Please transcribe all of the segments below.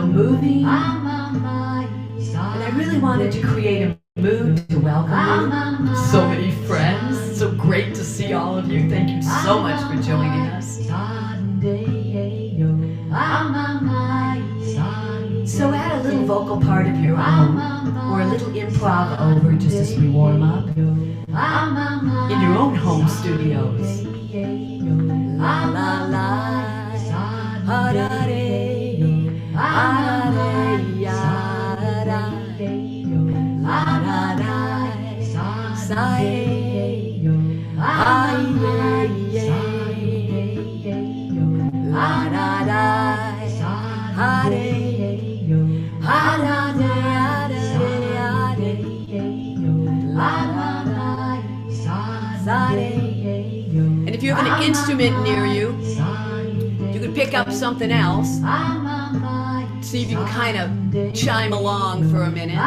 so moving, and I really wanted to create a mood to welcome you. So many friends, so great to see all of you. Thank you so much for joining us. So add a little vocal part of your own, or a little improv over just as we warm up, in your own home studios. La la la, ha da re, ha da re, ya da, la da da, sa ye, ha ye, la da da, ha re, ha da de, ha da de, la da da, sa re. And if you have an instrument near you, you could pick up something else. See if you can kind of chime along for a minute.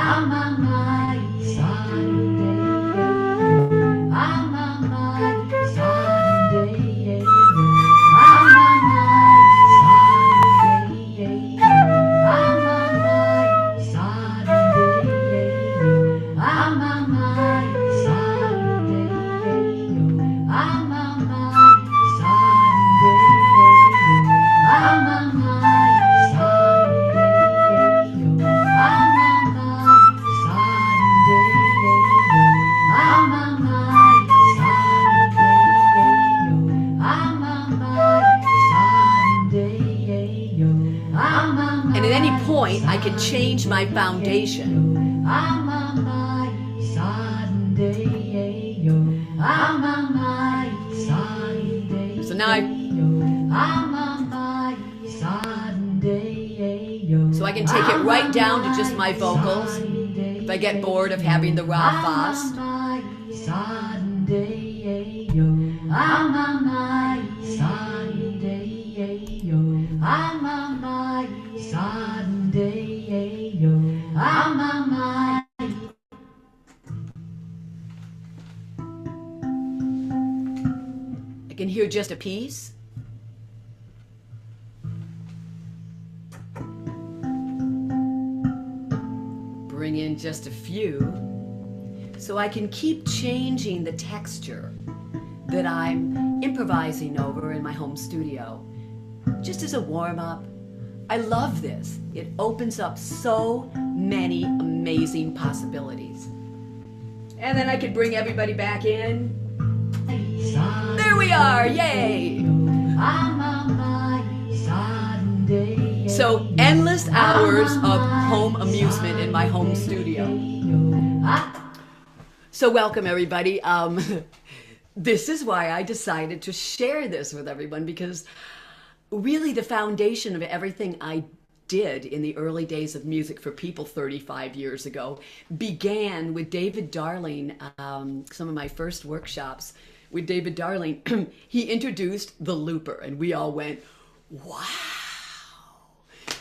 And at any point, I can change my foundation. So now so I can take it right down to just my vocals if I get bored of having the raw fast. I can hear just a piece. Bring in just a few, so I can keep changing the texture that I'm improvising over in my home studio. Just as a warm-up, I love this. It opens up so many amazing possibilities. And then I could bring everybody back in. There we are, yay! So endless hours of home amusement in my home studio. So welcome everybody. This is why I decided to share this with everyone, because really the foundation of everything I did in the early days of Music for People 35 years ago began with David Darling. Some of my first workshops with David Darling, he introduced the looper and we all went, wow.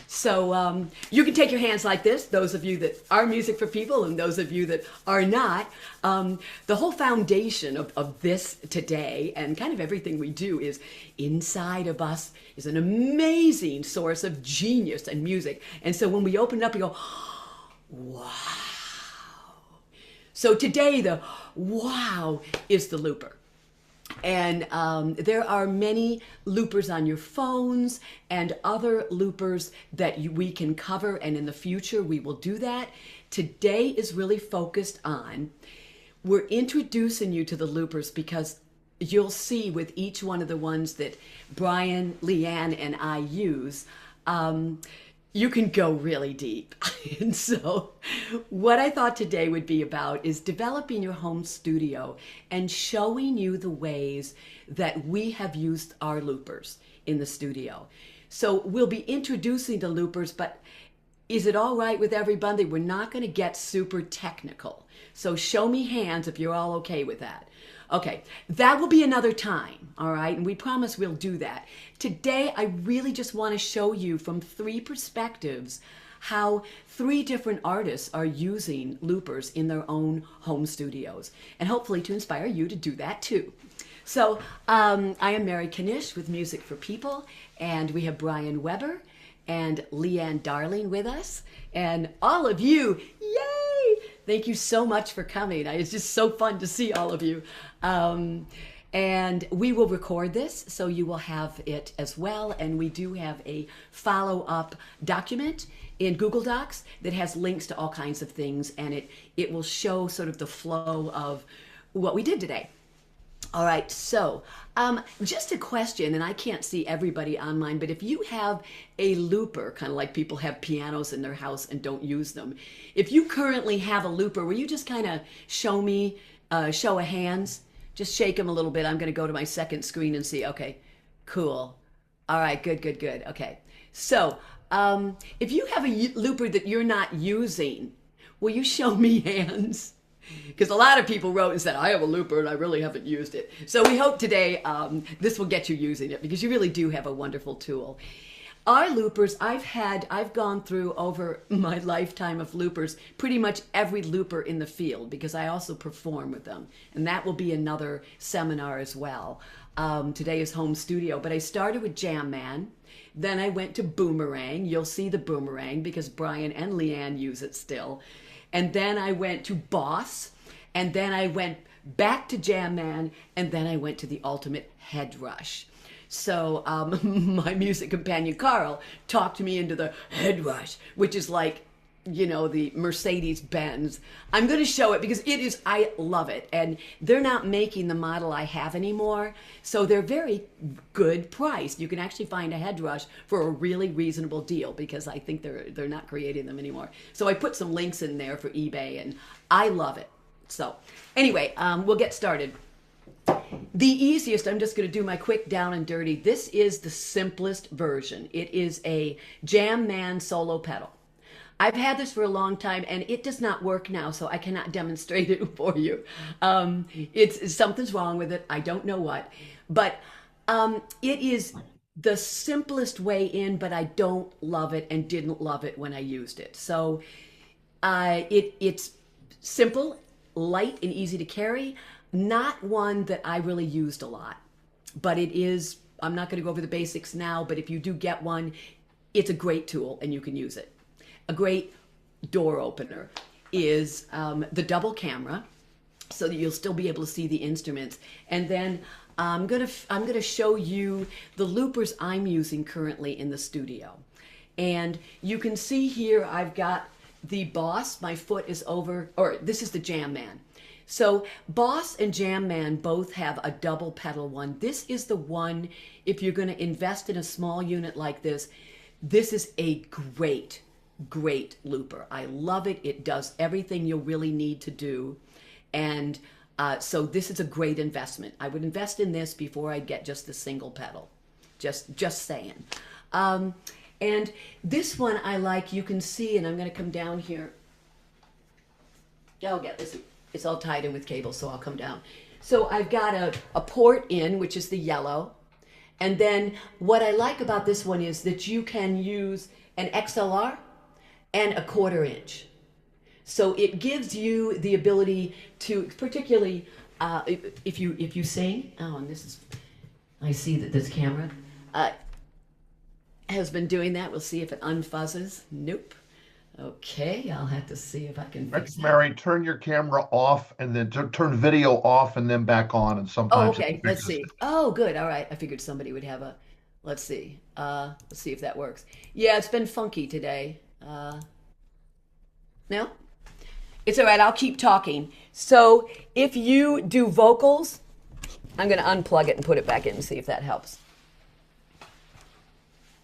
So you can take your hands like this, those of you that are Music for People and those of you that are not. The whole foundation of this today and kind of everything we do is inside of us is an amazing source of genius and music. And so when we open it up, we go, wow. So today the wow is the looper. And there are many loopers on your phones and other loopers that we can cover, and in the future we will do that. Today is really focused on, we're introducing you to the loopers because you'll see with each one of the ones that Brian, Leanne, and I use, you can go really deep. And so what I thought today would be about is developing your home studio and showing you the ways that we have used our loopers in the studio. So we'll be introducing the loopers, but is it all right with everybody? We're not going to get super technical. So show me hands if you're all okay with that. Okay, that will be another time, all right? And we promise we'll do that. Today, I really just want to show you from 3 perspectives how 3 different artists are using loopers in their own home studios, and hopefully to inspire you to do that too. So I am Knysh with Music for People, and we have Brian Weber and Leanne Darling with us. And all of you, yay! Thank you so much for coming. It's just so fun to see all of you. And we will record this, so you will have it as well. And we do have a follow-up document in Google Docs that has links to all kinds of things, and it will show sort of the flow of what we did today. All right, so just a question, and I can't see everybody online, but if you have a looper, kind of like people have pianos in their house and don't use them, if you currently have a looper, will you just kind of show me, show of hands? Just shake them a little bit. I'm going to go to my second screen and see. Okay, cool. All right, good, good, good. Okay, so if you have a looper that you're not using, will you show me hands? Because a lot of people wrote and said, I have a looper and I really haven't used it. So we hope today this will get you using it, because you really do have a wonderful tool. Our loopers, I've gone through over my lifetime of loopers, pretty much every looper in the field, because I also perform with them. And that will be another seminar as well. Today is home studio, but I started with Jam Man. Then I went to Boomerang. You'll see the Boomerang because Brian and Leanne use it still. And then I went to Boss, and then I went back to Jam Man, and then I went to the Ultimate Head Rush. So my music companion Carl talked me into the Head Rush, which is like, you know, the Mercedes-Benz. I'm going to show it because it is, I love it. And they're not making the model I have anymore, so they're very good priced. You can actually find a Head Rush for a really reasonable deal, because I think they're not creating them anymore. So I put some links in there for eBay, and I love it. So anyway, we'll get started. The easiest, I'm just going to do my quick down and dirty. This is the simplest version. It is a Jam Man solo pedal. I've had this for a long time, and it does not work now, so I cannot demonstrate it for you. Something's wrong with it. I don't know what. But it is the simplest way in, but I don't love it and didn't love it when I used it. So it's simple, light, and easy to carry. Not one that I really used a lot, but it is, I'm not going to go over the basics now, but if you do get one, it's a great tool and you can use it. A great door opener is the double camera, so that you'll still be able to see the instruments. And then I'm gonna show you the loopers I'm using currently in the studio. And you can see here I've got the Boss, my foot is over, or this is the Jam Man. So Boss and Jam Man both have a double pedal one. This is the one, if you're going to invest in a small unit like this, this is a great looper. I love it. It does everything you'll really need to do. And so this is a great investment. I would invest in this before I'd get just the single pedal. Just saying. And this one I like, you can see, and I'm going to come down here. I'll get this. It's all tied in with cables, so I'll come down. So I've got a port in, which is the yellow. And then what I like about this one is that you can use an XLR and a 1/4 inch. So it gives you the ability to, particularly if you sing. Oh, and this is, I see that this camera has been doing that. We'll see if it unfuzzes. Nope. Okay, I'll have to see if I can fix that. Mary, turn your camera off and then turn video off and then back on, and sometimes Oh, okay. Let's see. Oh, good. All right. I figured somebody would have a, let's see. Let's see if that works. Yeah, it's been funky today. No? It's all right. I'll keep talking. So if you do vocals, I'm going to unplug it and put it back in and see if that helps.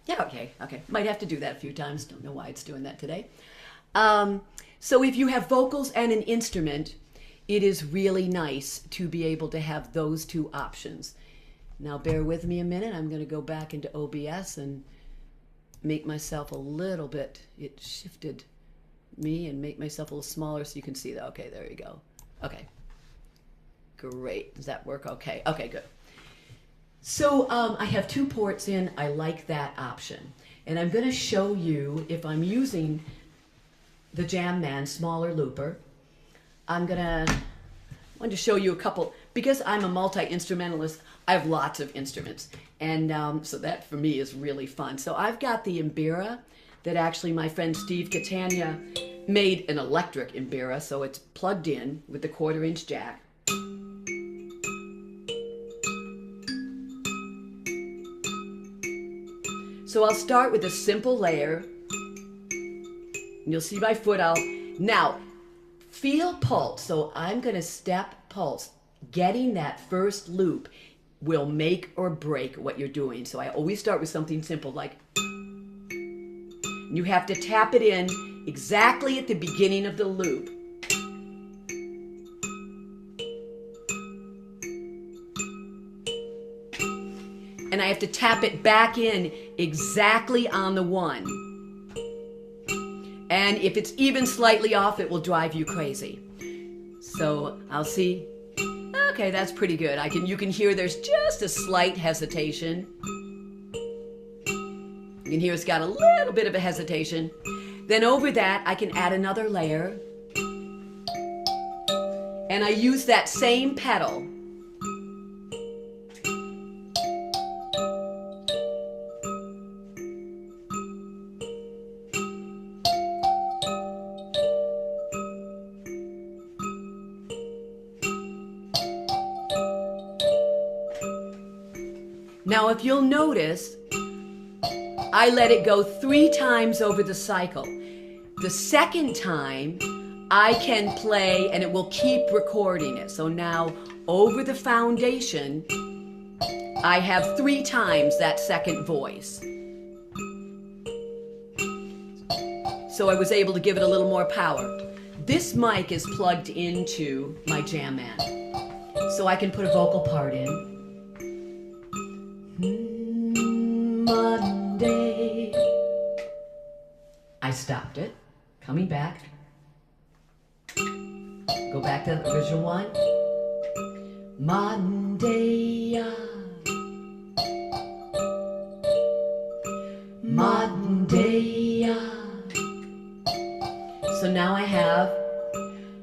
Yeah, okay. Might have to do that a few times. Don't know why it's doing that today. So if you have vocals and an instrument, it is really nice to be able to have those two options. Now bear with me a minute. I'm going to go back into OBS and make myself a little bit, it shifted me, and make myself a little smaller so you can see that. Okay, there you go. Okay. Great. Does that work? Okay. Okay, good. So I have 2 ports in. I like that option. And I'm going to show you, if I'm using the Jam Man smaller looper, I want to show you a couple, because I'm a multi-instrumentalist, I have lots of instruments. And so that for me is really fun. So I've got the Imbira that actually my friend Steve Catania made an electric Imbira, so it's plugged in with the 1/4-inch jack. So I'll start with a simple layer. And you'll see my foot out. Now, feel pulse. So I'm going to step pulse. Getting that first loop will make or break what you're doing. So I always start with something simple like, you have to tap it in exactly at the beginning of the loop. And I have to tap it back in exactly on the 1. And if it's even slightly off, it will drive you crazy. So I'll see, okay, that's pretty good. You can hear there's just a slight hesitation. You can hear it's got a little bit of a hesitation. Then over that, I can add another layer. And I use that same pedal. Now, if you'll notice, I let it go 3 times over the cycle. The second time, I can play and it will keep recording it. So now, over the foundation, I have 3 times that second voice. So I was able to give it a little more power. This mic is plugged into my Jam Man. So I can put a vocal part in. Monday. I stopped it. Coming back. Go back to the original one. Monday. Monday. So now I have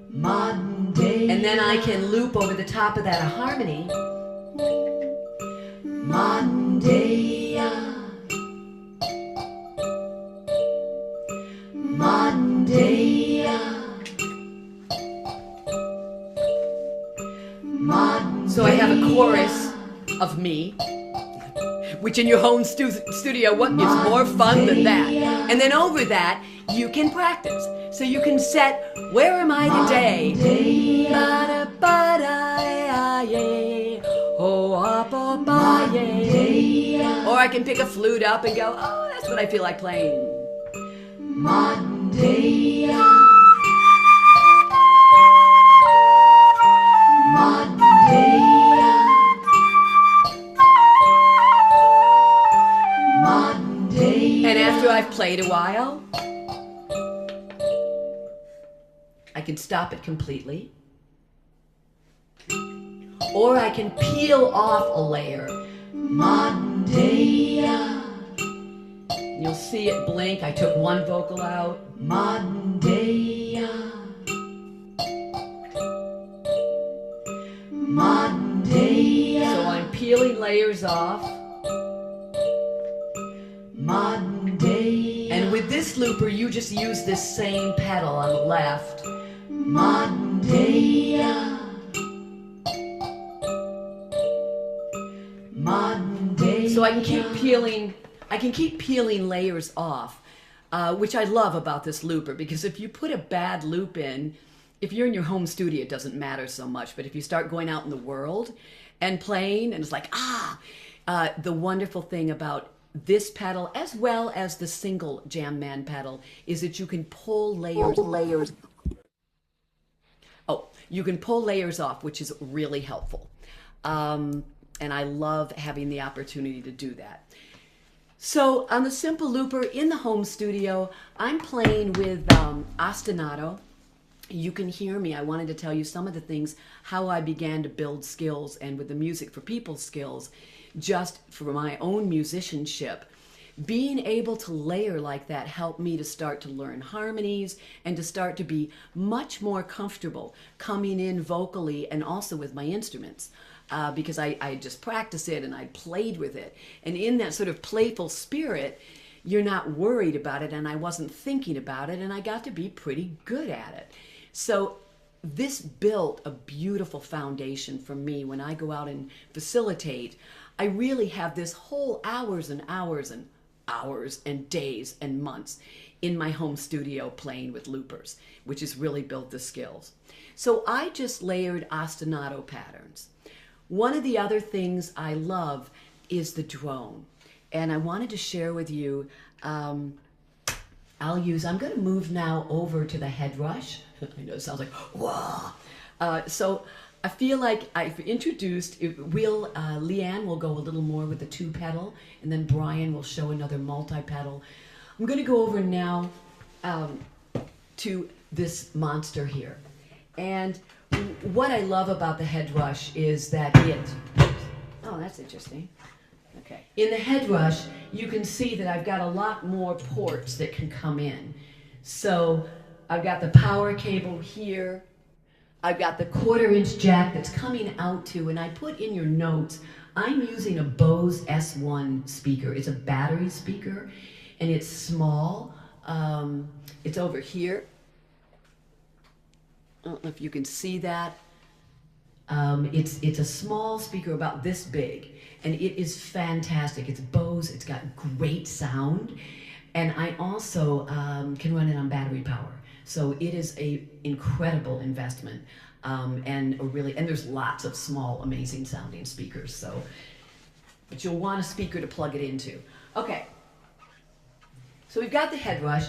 Monday. And then I can loop over the top of that a harmony. Monday, Monday, so I have a chorus of me, which in your home studio, what is more fun than that? And then over that, you can practice. So you can set, where am I today? Or I can pick a flute up and go, oh, that's what I feel like playing. Monday. Monday. Monday. And after I've played a while, I can stop it completely. Or I can peel off a layer. Monday. You'll see it blink. I took one vocal out. Monday. Monday. So I'm peeling layers off. Monday. And with this looper, you just use this same pedal on the left. Monday. Monday. So I can keep peeling layers off, which I love about this looper, because if you put a bad loop in, if you're in your home studio, it doesn't matter so much. But if you start going out in the world and playing, and it's like, the wonderful thing about this pedal, as well as the single Jam Man pedal, is that you can pull layers. Oh, you can pull layers off, which is really helpful. And I love having the opportunity to do that. So on the simple looper in the home studio, I'm playing with ostinato. You can hear me. I wanted to tell you some of the things, how I began to build skills, and with the Music for People skills, just for my own musicianship. Being able to layer like that helped me to start to learn harmonies and to start to be much more comfortable coming in vocally and also with my instruments. because I just practiced it and I played with it. And in that sort of playful spirit, you're not worried about it, and I wasn't thinking about it, and I got to be pretty good at it. So this built a beautiful foundation for me when I go out and facilitate. I really have this whole hours and hours and hours and days and months in my home studio playing with loopers, which has really built the skills. So I just layered ostinato patterns. One of the other things I love is the drone. And I wanted to share with you, I'm going to move now over to the head rush. I know it sounds like, whoa. So I feel like I've introduced, Leanne will go a little more with the 2-pedal, and then Brian will show another multi-pedal. I'm going to go over now to this monster here. And what I love about the head rush is that oh, that's interesting. Okay. In the head rush, you can see that I've got a lot more ports that can come in. So I've got the power cable here. I've got the 1/4-inch jack that's coming out to, and I put in your notes, I'm using a Bose S1 speaker. It's a battery speaker, and it's small. It's over here. I don't know if you can see that. It's a small speaker about this big, and it is fantastic. It's Bose. It's got great sound, and I also can run it on battery power. So it is a incredible investment, and there's lots of small, amazing sounding speakers. So, but you'll want a speaker to plug it into. Okay. So we've got the head rush.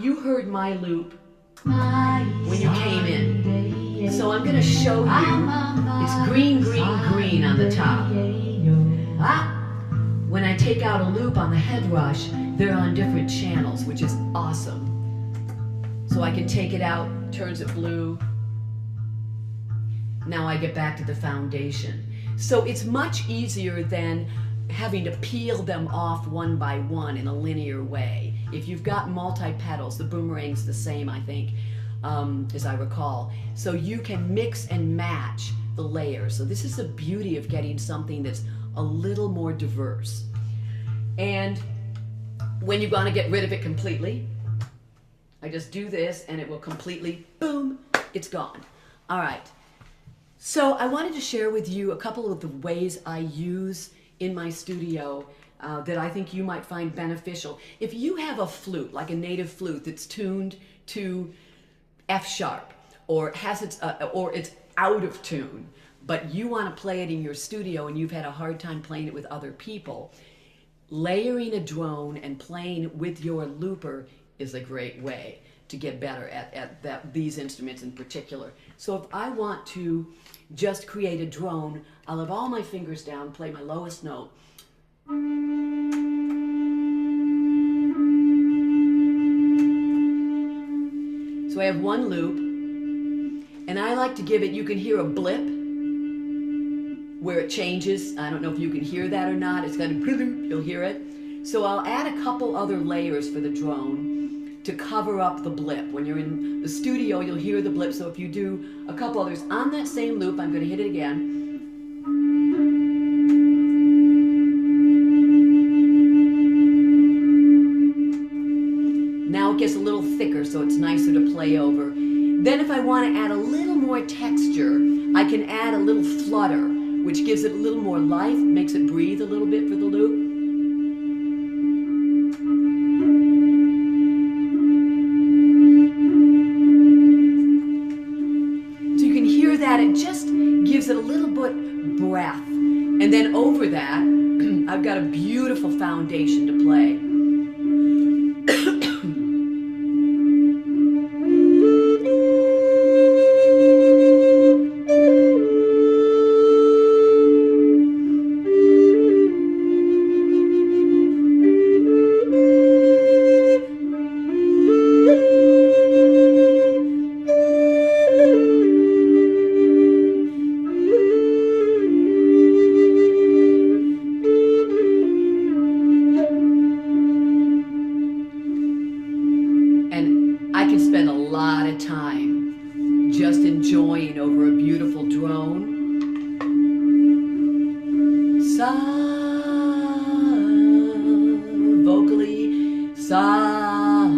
You heard my loop when you came in. So I'm going to show you. It's green, green, green on the top. When I take out a loop on the head rush, they're on different channels, which is awesome. So I can take it out, turns it blue. Now I get back to the foundation. So it's much easier than having to peel them off one by one in a linear way. If you've got multi-pedals, the boomerang's the same, I think, as I recall. So you can mix and match the layers. So this is the beauty of getting something that's a little more diverse. And when you want to get rid of it completely, I just do this and it will completely, boom, it's gone. All right. So I wanted to share with you a couple of the ways I use in my studio that I think you might find beneficial. If you have a flute, like a native flute that's tuned to F sharp, or it's out of tune, but you want to play it in your studio and you've had a hard time playing it with other people, layering a drone and playing with your looper is a great way to get better at these instruments in particular. So if I want to just create a drone, I'll have all my fingers down, play my lowest note. So I have one loop, and I like to give it, you can hear a blip where it changes. I don't know if you can hear that or not. It's got a bloop, you'll hear it. So I'll add a couple other layers for the drone to cover up the blip. When you're in the studio, you'll hear the blip. So if you do a couple others on that same loop, I'm going to hit it again. Now it gets a little thicker, so it's nicer to play over. Then if I want to add a little more texture, I can add a little flutter, which gives it a little more life, makes it breathe a little bit for the loop. So you can hear that, it just gives it a little bit breath. And then over that, I've got a beautiful foundation to play. sa,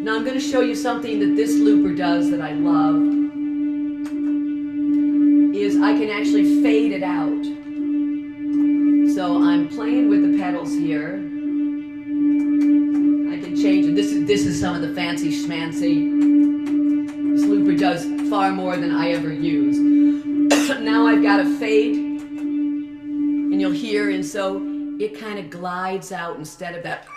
Now I'm going to show you something that this looper does that I love, is I can actually fade it out. So I'm playing with the pedals here. I can change it. This is some of the fancy schmancy. This looper does far more than I ever use. Now I've got a fade, and you'll hear, and so it kind of glides out instead of that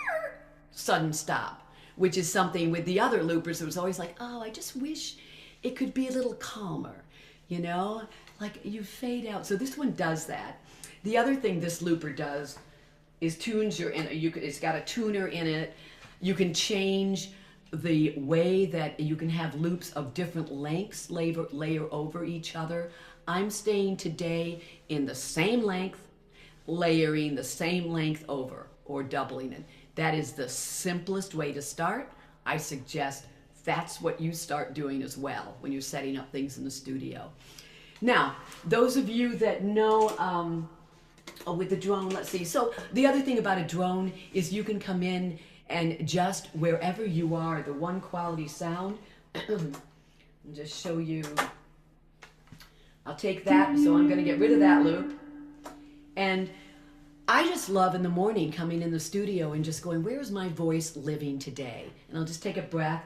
sudden stop, which is something with the other loopers. It was always like, oh, I just wish it could be a little calmer, you know, like you fade out. So this one does that. The other thing this looper does is tunes your, it's got a tuner in it. You can change the way that you can have loops of different lengths layer over each other. I'm staying today in the same length, layering the same length over, or doubling it. That is the simplest way to start. I suggest that's what you start doing as well when you're setting up things in the studio. Now, those of you that know with the drone, let's see. So the other thing about a drone is you can come in and just wherever you are, the one quality sound, and just show you. I'll take that, so I'm going to get rid of that loop. And I just love in the morning coming in the studio and just going, where is my voice living today? And I'll just take a breath.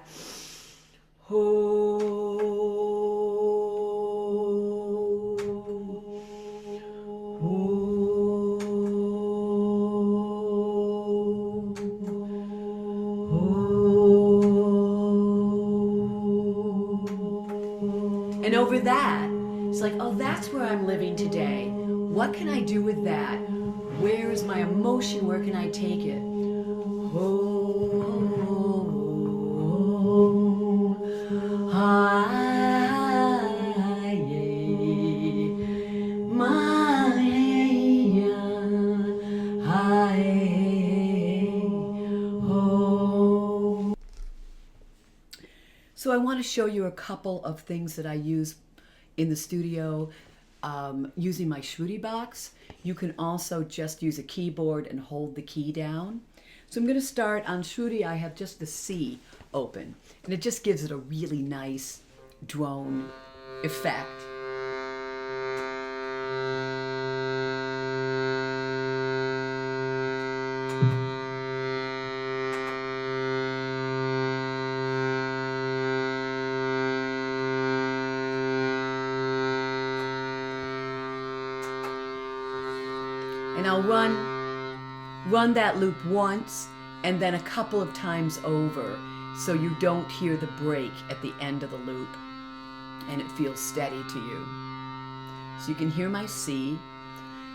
And over that, it's like, oh, that's where I'm living today. What can I do with that? Where is my emotion? Where can I take it? So I want to show you a couple of things that I use in the studio using my Shruti box. You can also just use a keyboard and hold the key down. So I'm going to start on Shruti. I have just the C open, and it just gives it a really nice drone effect. And I'll run that loop once and then a couple of times over so you don't hear the break at the end of the loop and it feels steady to you. So you can hear my C.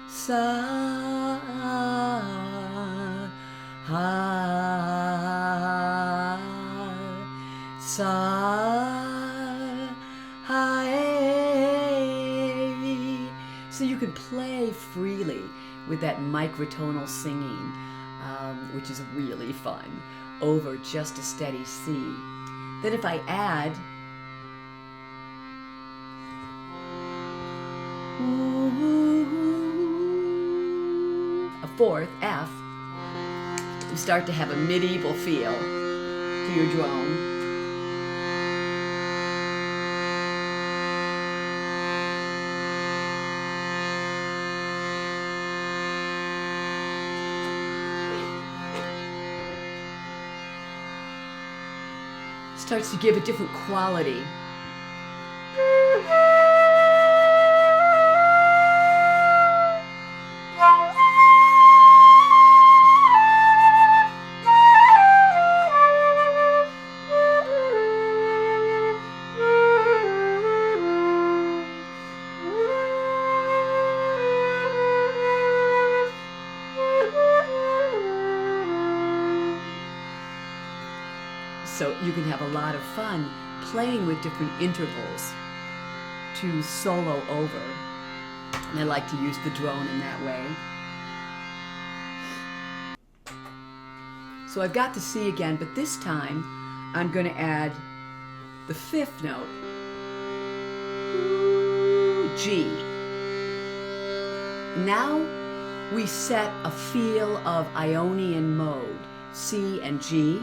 Sa, ha, sa, ha, so you can play freely with that microtonal singing, which is really fun, over just a steady C. Then if I add a fourth, F, you start to have a medieval feel to your drone. Starts to give a different quality. So you can have a lot of fun playing with different intervals to solo over. And I like to use the drone in that way. So I've got the C again, but this time I'm going to add the fifth note, G. Now we set a feel of Ionian mode, C and G.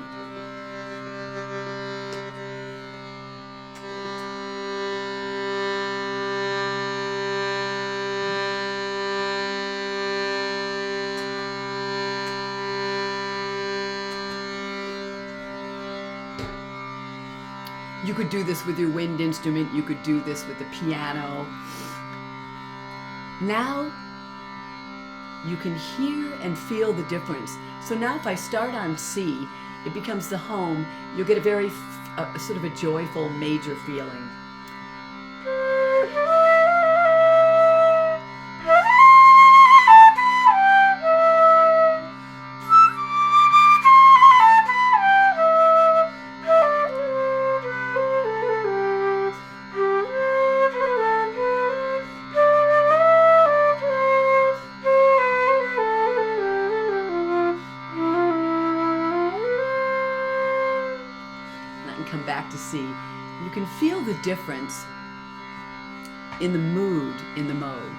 You could do this with your wind instrument, you could do this with the piano. Now you can hear and feel the difference. So now if I start on C, it becomes the home. You'll get a very sort of a joyful major feeling. Come back to C. You can feel the difference in the mood, in the mode.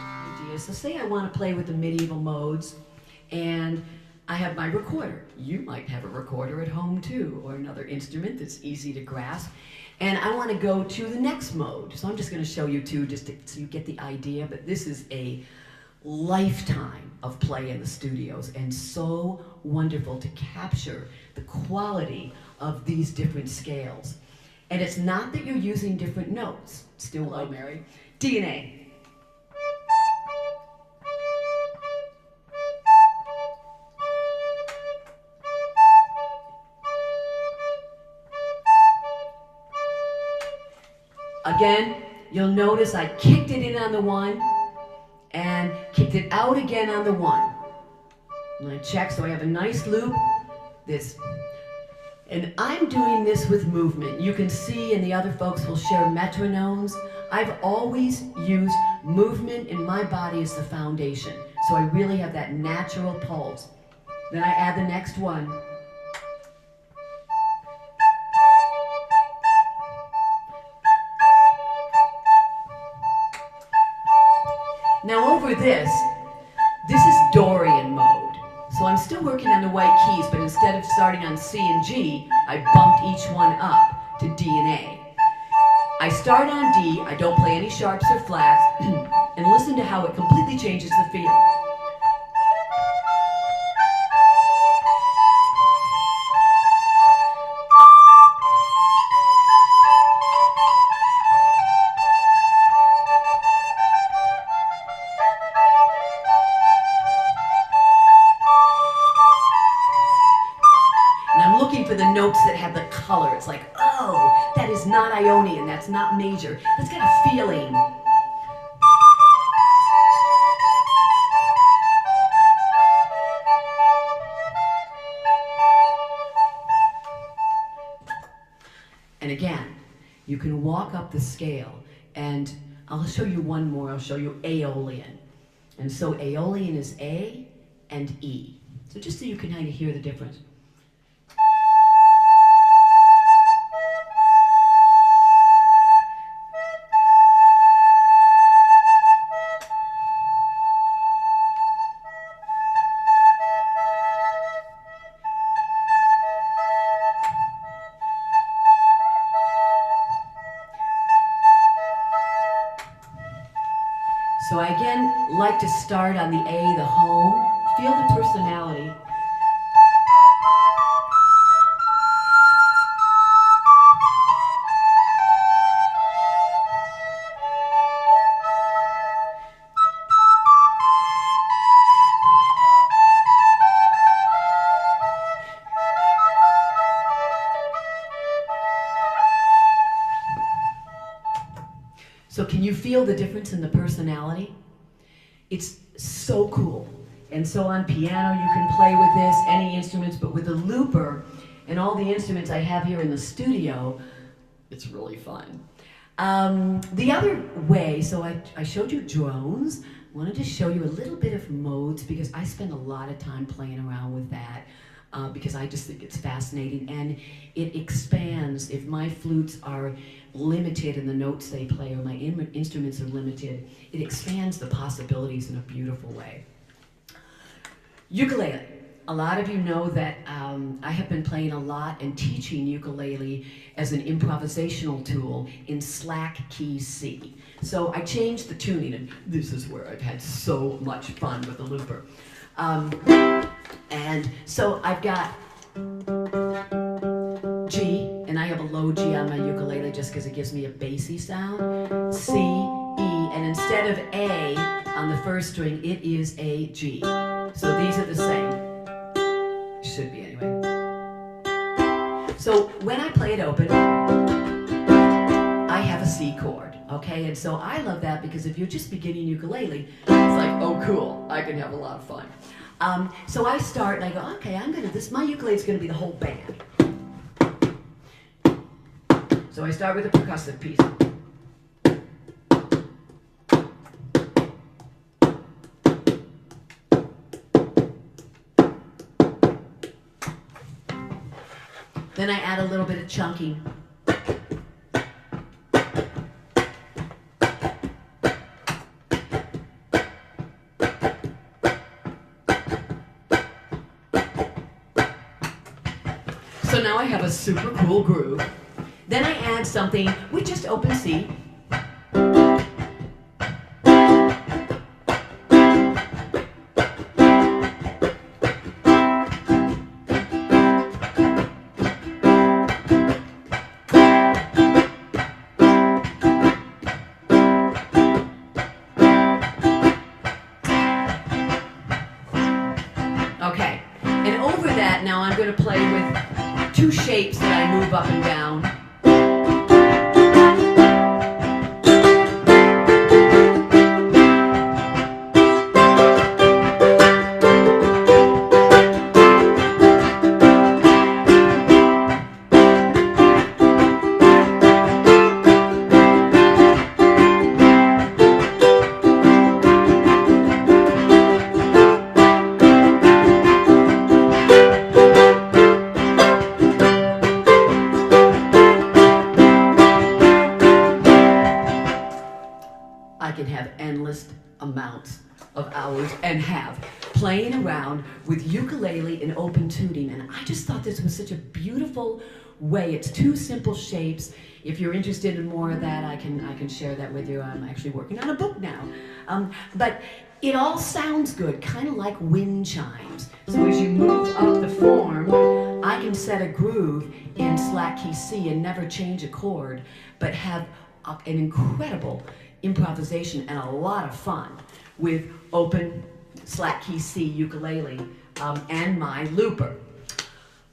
So say I want to play with the medieval modes and I have my recorder. You might have a recorder at home too, or another instrument that's easy to grasp. And I want to go to the next mode. So I'm just going to show you two so you get the idea, but this is a lifetime of play in the studios and so wonderful to capture the quality of these different scales. And it's not that you're using different notes. Still low, Mary. D and A. Again, you'll notice I kicked it in on the one and kicked it out again on the one. And I check, so I have a nice loop. This. And I'm doing this with movement. You can see, and the other folks will share metronomes. I've always used movement in my body as the foundation. So I really have that natural pulse. Then I add the next one. Now over this is Dorian mode. So I'm still working on the white keys, but instead of starting on C and G, I bumped each one up to D and A. I start on D, I don't play any sharps or flats, and listen to how it completely changes the feel. For the notes that have the color. It's like, oh, that is not Ionian, that's not major. That's got a feeling. And again, you can walk up the scale, and I'll show you one more. I'll show you Aeolian. And so Aeolian is A and E. So just so you can kind of hear the difference. So I again like to start on the A, the home, feel the personality. So can you feel the difference in the personality? It's so cool. And so on piano, you can play with this, any instruments, but with the looper and all the instruments I have here in the studio, it's really fun. The other way, so I showed you drones, wanted to show you a little bit of modes because I spend a lot of time playing around with that. because I just think it's fascinating, and it expands. If my flutes are limited in the notes they play, or my instruments are limited, it expands the possibilities in a beautiful way. Ukulele. A lot of you know that I have been playing a lot and teaching ukulele as an improvisational tool in slack key C. So I changed the tuning, and this is where I've had so much fun with the looper. And so I've got G, and I have a low G on my ukulele just because it gives me a bassy sound. C, E, and instead of A on the first string, it is a G. So these are the same. Should be anyway. So when I play it open, I have a C chord, okay? And so I love that because if you're just beginning ukulele, it's like, oh cool, I can have a lot of fun. So I start and I go, okay, my ukulele's gonna be the whole band. So I start with a percussive piece. Then I add a little bit of chunking. So now I have a super cool groove. Then I add something with just open C. Okay, and over that now I'm going to play with two shapes that I move up and down. I can have endless amounts of hours and have playing around with ukulele and open tuning, and I just thought this was such a beautiful way. It's two simple shapes. If you're interested in more of that, I can share that with you. I'm actually working on a book now. But it all sounds good, kind of like wind chimes. So as you move up the form, I can set a groove in slack key C and never change a chord, but have an incredible improvisation and a lot of fun with open slack key C ukulele and my looper.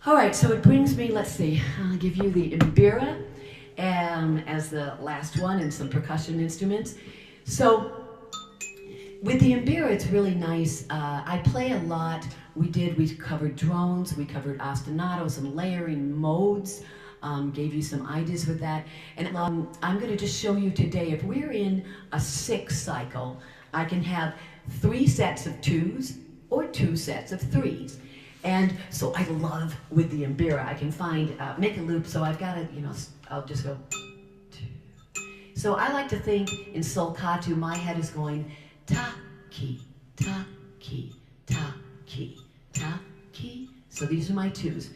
All right, so it brings me, let's see, I'll give you the mbira as the last one and some percussion instruments. So with the mbira, it's really nice. I play a lot. We covered drones, we covered ostinato, some layering modes. Gave you some ideas with that. And I'm going to just show you today, if we're in a 6 cycle, I can have 3 sets of 2s or 2 sets of 3s. And so I love with the mbira, I can find, make a loop, so I've got it, I'll just go 2. So I like to think in solcatu, my head is going ta, ki, ta, ki, ta, ki, ta, ki. So these are my 2s.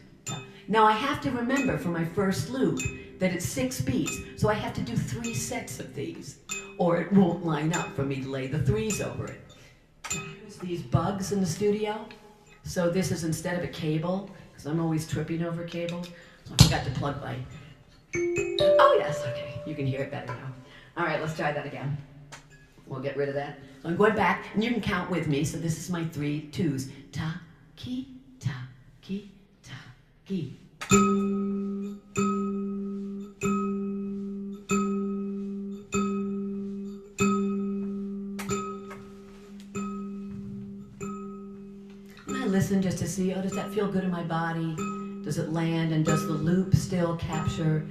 Now I have to remember for my first loop that it's 6 beats, so I have to do 3 sets of these, or it won't line up for me to lay the 3s over it. There's these bugs in the studio. So this is instead of a cable, because I'm always tripping over cables, so I forgot to plug my... Oh yes, okay, you can hear it better now. All right, let's try that again. We'll get rid of that. So I'm going back, and you can count with me, so this is my 3 2s. Ta, ki, ta, ki, ta, ki. Listen just to see, oh, does that feel good in my body? Does it land? And does the loop still capture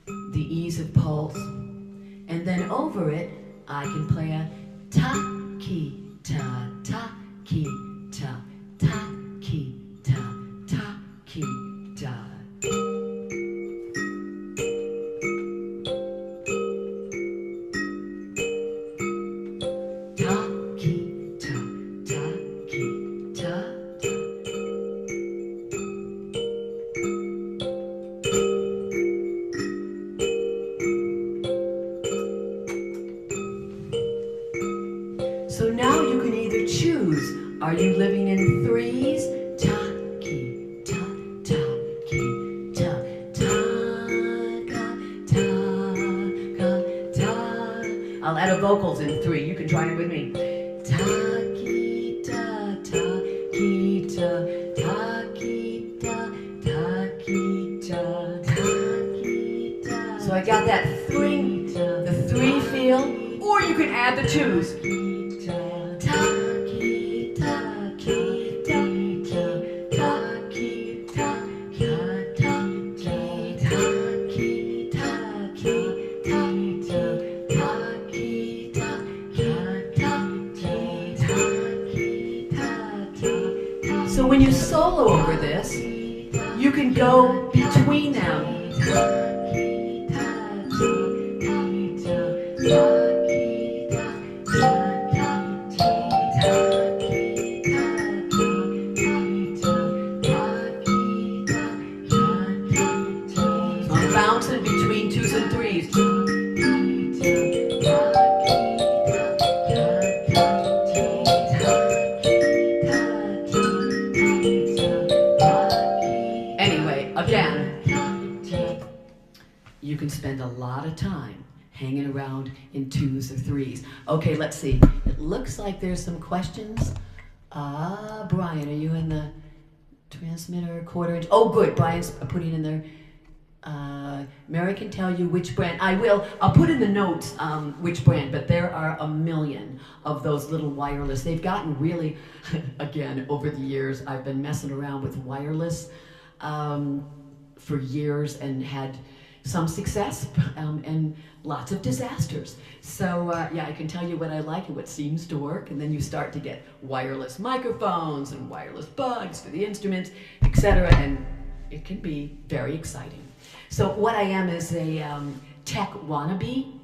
the ease of pulse? And then over it, I can play a ta, ki, ta, ta, ki, ta, ta, ki, ta, ta, Are you living in threes? Ta, ki, ta, ta, ki, ta, ta, ka, ta, ka, ta. I'll add a vocals in three. You can try it with me. Ta, ki, ta, ta, ki, ta, ta, ki, ta, ta, ki, ta, ta, ki, ta. So I got that three, the three feel, or you can add the twos. So when you solo over this, you can go between them. Bouncing between twos and threes. Anyway, again, you can spend a lot of time hanging around in twos or threes. Okay, let's see. It looks like there's some questions. Brian, are you in the transmitter quarter inch? Oh, good. Brian's putting in there. Mary can tell you which brand. I'll put in the notes which brand, but there are a million of those little wireless. They've gotten really, again, over the years, I've been messing around with wireless for years and had some success and lots of disasters. So yeah, I can tell you what I like and what seems to work, and then you start to get wireless microphones and wireless bugs for the instruments, etc., and it can be very exciting. So what I am is a tech wannabe,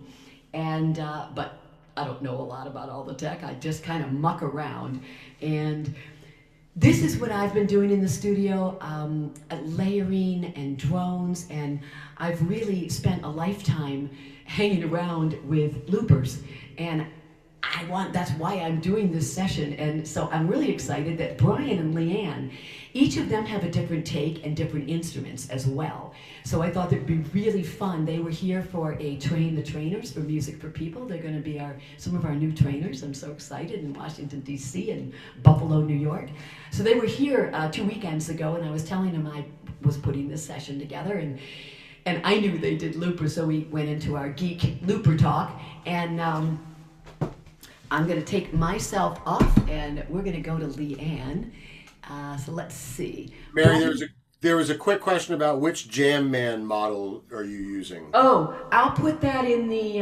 and but I don't know a lot about all the tech. I just kind of muck around, and this is what I've been doing in the studio, layering and drones, and I've really spent a lifetime hanging around with loopers, and that's why I'm doing this session. And so I'm really excited that Brian and Leanne, each of them have a different take and different instruments as well. So I thought it'd be really fun. They were here for a Train the Trainers for Music for People. They're going to be some of our new trainers. I'm so excited, in Washington, D.C. and Buffalo, New York. So they were here 2 weekends ago, and I was telling them I was putting this session together, and I knew they did loopers, so we went into our geek looper talk, and I'm going to take myself off, and we're going to go to Leanne. So let's see. Mary, there was a quick question about which Jam Man model are you using? Oh, I'll put that in the.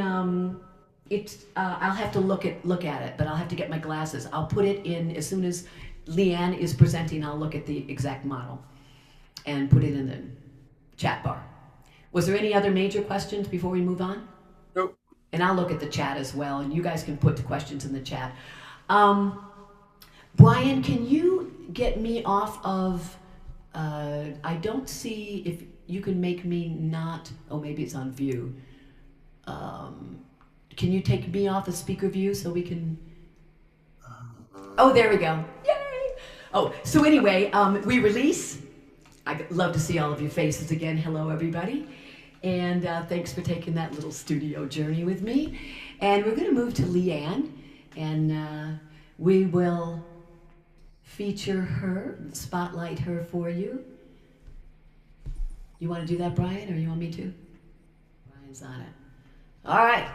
I'll have to look at it, but I'll have to get my glasses. I'll put it in as soon as Leanne is presenting. I'll look at the exact model and put it in the chat bar. Was there any other major questions before we move on? Nope. And I'll look at the chat as well, and you guys can put the questions in the chat. Brian, can you get me off of, I don't see if you can make me not, oh, maybe it's on view. Can you take me off of speaker view so we can, oh, there we go. Yay! Oh, so anyway, we release. I'd love to see all of your faces again. Hello, everybody. And thanks for taking that little studio journey with me. And we're going to move to Leanne, and we will feature her, spotlight her for you. You want to do that, Brian, or you want me to? Brian's on it. All right.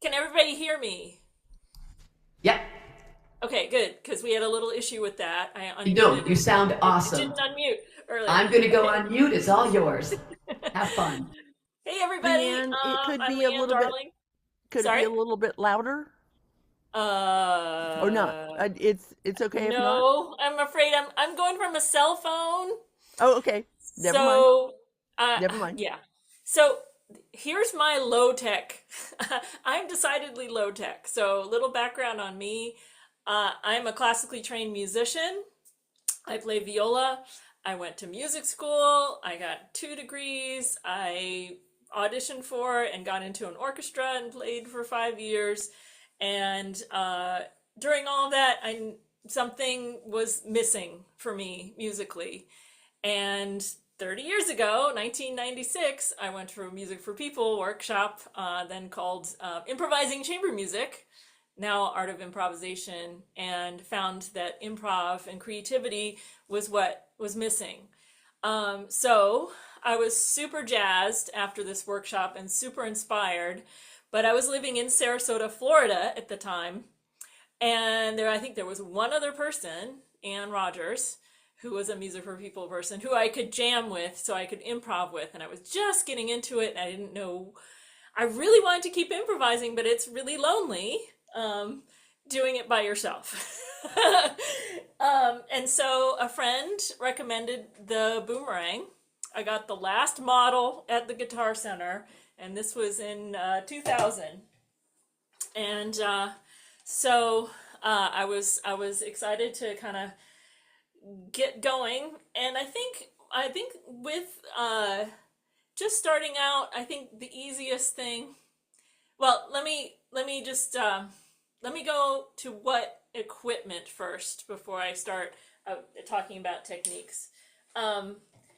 Can everybody hear me? Yep. Okay, good, because we had a little issue with that. I unmuted. No, you sound awesome. You didn't unmute earlier. I'm going to go on mute. It's all yours. Have fun. Hey, everybody. Leanne, it could I'm be Leanne, a little darling. bit. Could Sorry? it be a little bit louder or not? It's okay if not. No, I'm afraid I'm going from a cell phone. Oh, okay. Never mind. Never mind. Yeah. So here's my low tech. I'm decidedly low tech. So little background on me. I'm a classically trained musician. I play viola. I went to music school. I got 2 degrees. I auditioned for and got into an orchestra and played for 5 years. And during all of that, something was missing for me musically. And 30 years ago, 1996, I went to a Music for People workshop, then called Improvising Chamber Music, now Art of Improvisation, and found that improv and creativity was what was missing. So I was super jazzed after this workshop and super inspired, but I was living in Sarasota, Florida at the time. And I think there was one other person, Ann Rogers, who was a Music for People person who I could jam with, so I could improv with. And I was just getting into it, and I didn't know. I really wanted to keep improvising, but it's really lonely doing it by yourself. And so a friend recommended the boomerang. I got the last model at the Guitar Center, and this was in 2000. And so I was excited to kind of get going, and I think with just starting out, I think the easiest thing. Well, let me just let me go to what equipment first before I start talking about techniques.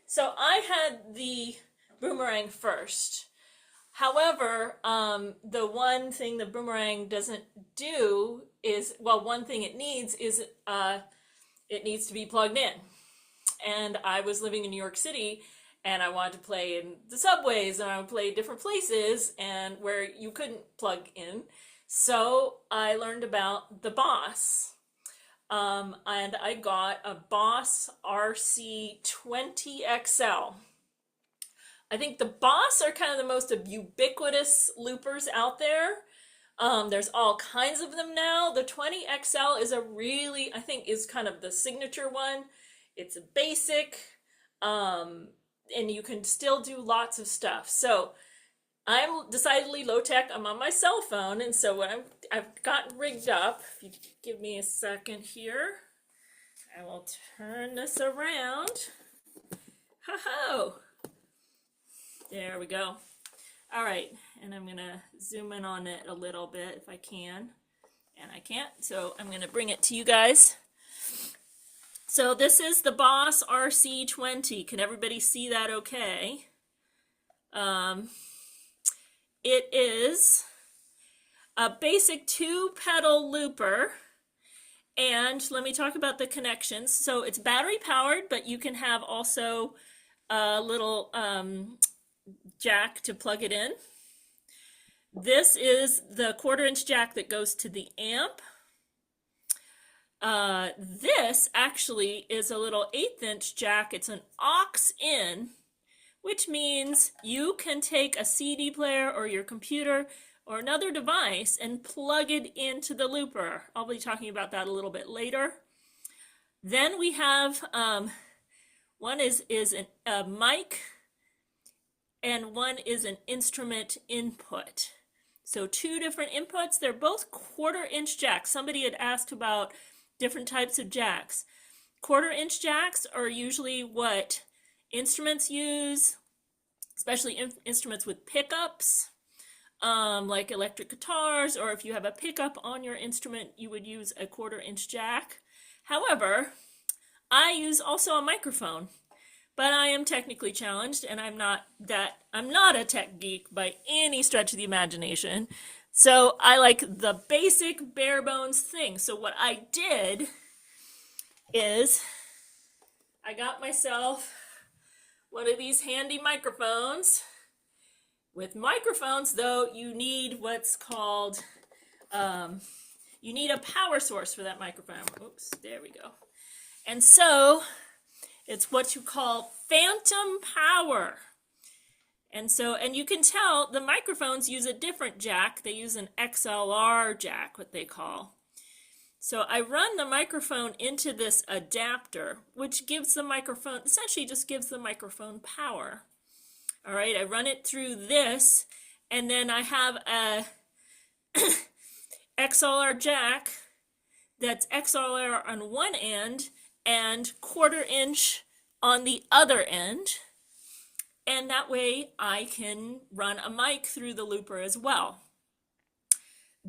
So I had the boomerang first. However, the one thing the boomerang doesn't do is, well, one thing it needs is it needs to be plugged in. And I was living in New York City, and I wanted to play in the subways, and I would play different places and where you couldn't plug in. So I learned about the Boss. And I got a Boss RC20XL. I think the Boss are kind of the most ubiquitous loopers out there. There's all kinds of them now. The 20XL is I think is kind of the signature one. It's a basic, and you can still do lots of stuff. So I'm decidedly low tech. I'm on my cell phone, and so what I've got rigged up. If you give me a second here, I will turn this around. Ho-ho! There we go. All right, and I'm gonna zoom in on it a little bit if I can, and I can't, so I'm gonna bring it to you guys. So this is the Boss RC20. Can everybody see that okay? It is a basic 2-pedal looper, and let me talk about the connections. So it's battery powered, but you can have also a little jack to plug it in. This is the 1/4-inch jack that goes to the amp. This actually is a little 1/8-inch jack. It's an aux in, which means you can take a CD player or your computer or another device and plug it into the looper. I'll be talking about that a little bit later. Then we have one is a mic, and one is an instrument input. So 2 different inputs. They're both 1/4-inch jacks. Somebody had asked about different types of jacks. 1/4-inch jacks are usually what instruments use, especially instruments with pickups, like electric guitars, or if you have a pickup on your instrument, you would use a 1/4-inch jack. However, I use also a microphone, but I am technically challenged, and I'm not a tech geek by any stretch of the imagination. So I like the basic bare bones thing. So what I did is I got myself one of these handy microphones. With microphones, though, you need what's called, you need a power source for that microphone. Oops, there we go. And so it's what you call phantom power. And you can tell the microphones use a different jack. They use an XLR jack, what they call. So I run the microphone into this adapter, which gives the microphone, essentially just gives the microphone power. All right, I run it through this, and then I have a XLR jack that's XLR on one end and 1/4-inch on the other end. And that way I can run a mic through the looper as well.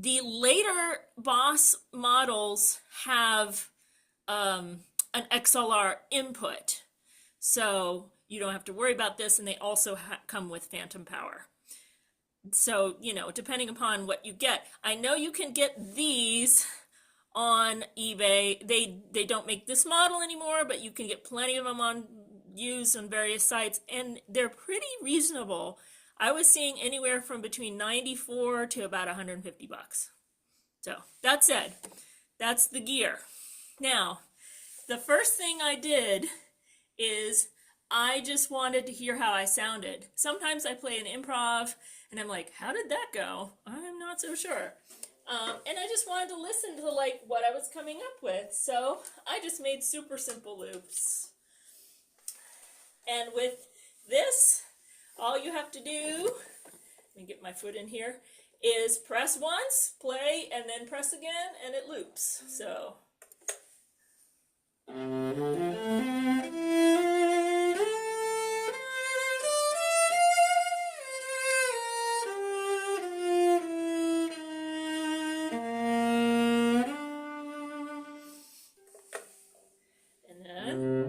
The later Boss models have an XLR input, so you don't have to worry about this, and they also come with phantom power. So, you know, depending upon what you get. I know you can get these on eBay. They don't make this model anymore, but you can get plenty of them on used on various sites, and they're pretty reasonable. I was seeing anywhere from between 94 to about 150 bucks. So that said, that's the gear. Now, the first thing I did is I just wanted to hear how I sounded. Sometimes I play an improv and I'm like, how did that go? I'm not so sure. And I just wanted to listen to like what I was coming up with. So I just made super simple loops. And with this, all you have to do, let me get my foot in here, is press once, play, and then press again, and it loops. So. And then.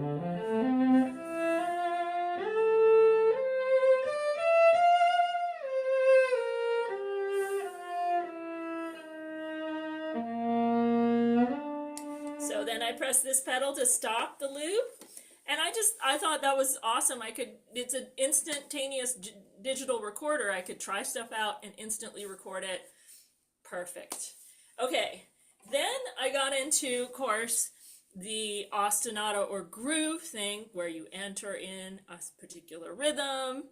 So then I press this pedal to stop the loop, and I thought that was awesome. It's an instantaneous digital recorder. I could try stuff out and instantly record it. Perfect. Okay, then I got into, of course, the ostinato or groove thing, where you enter in a particular rhythm,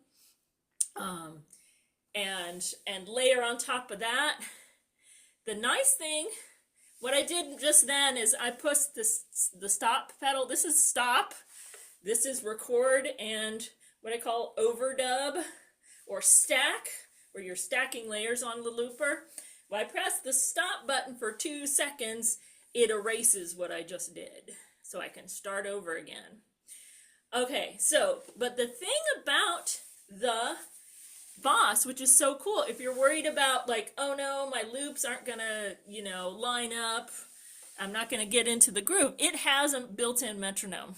and layer on top of that. The nice thing, what I did just then is I pushed the stop pedal. This is stop. This is record and what I call overdub or stack, where you're stacking layers on the looper. When I press the stop button for 2 seconds, it erases what I just did. So I can start over again. Okay, so, but the thing about the Boss, which is so cool, if you're worried about like, oh no, my loops aren't gonna, you know, line up, I'm not gonna get into the groove, it has a built-in metronome.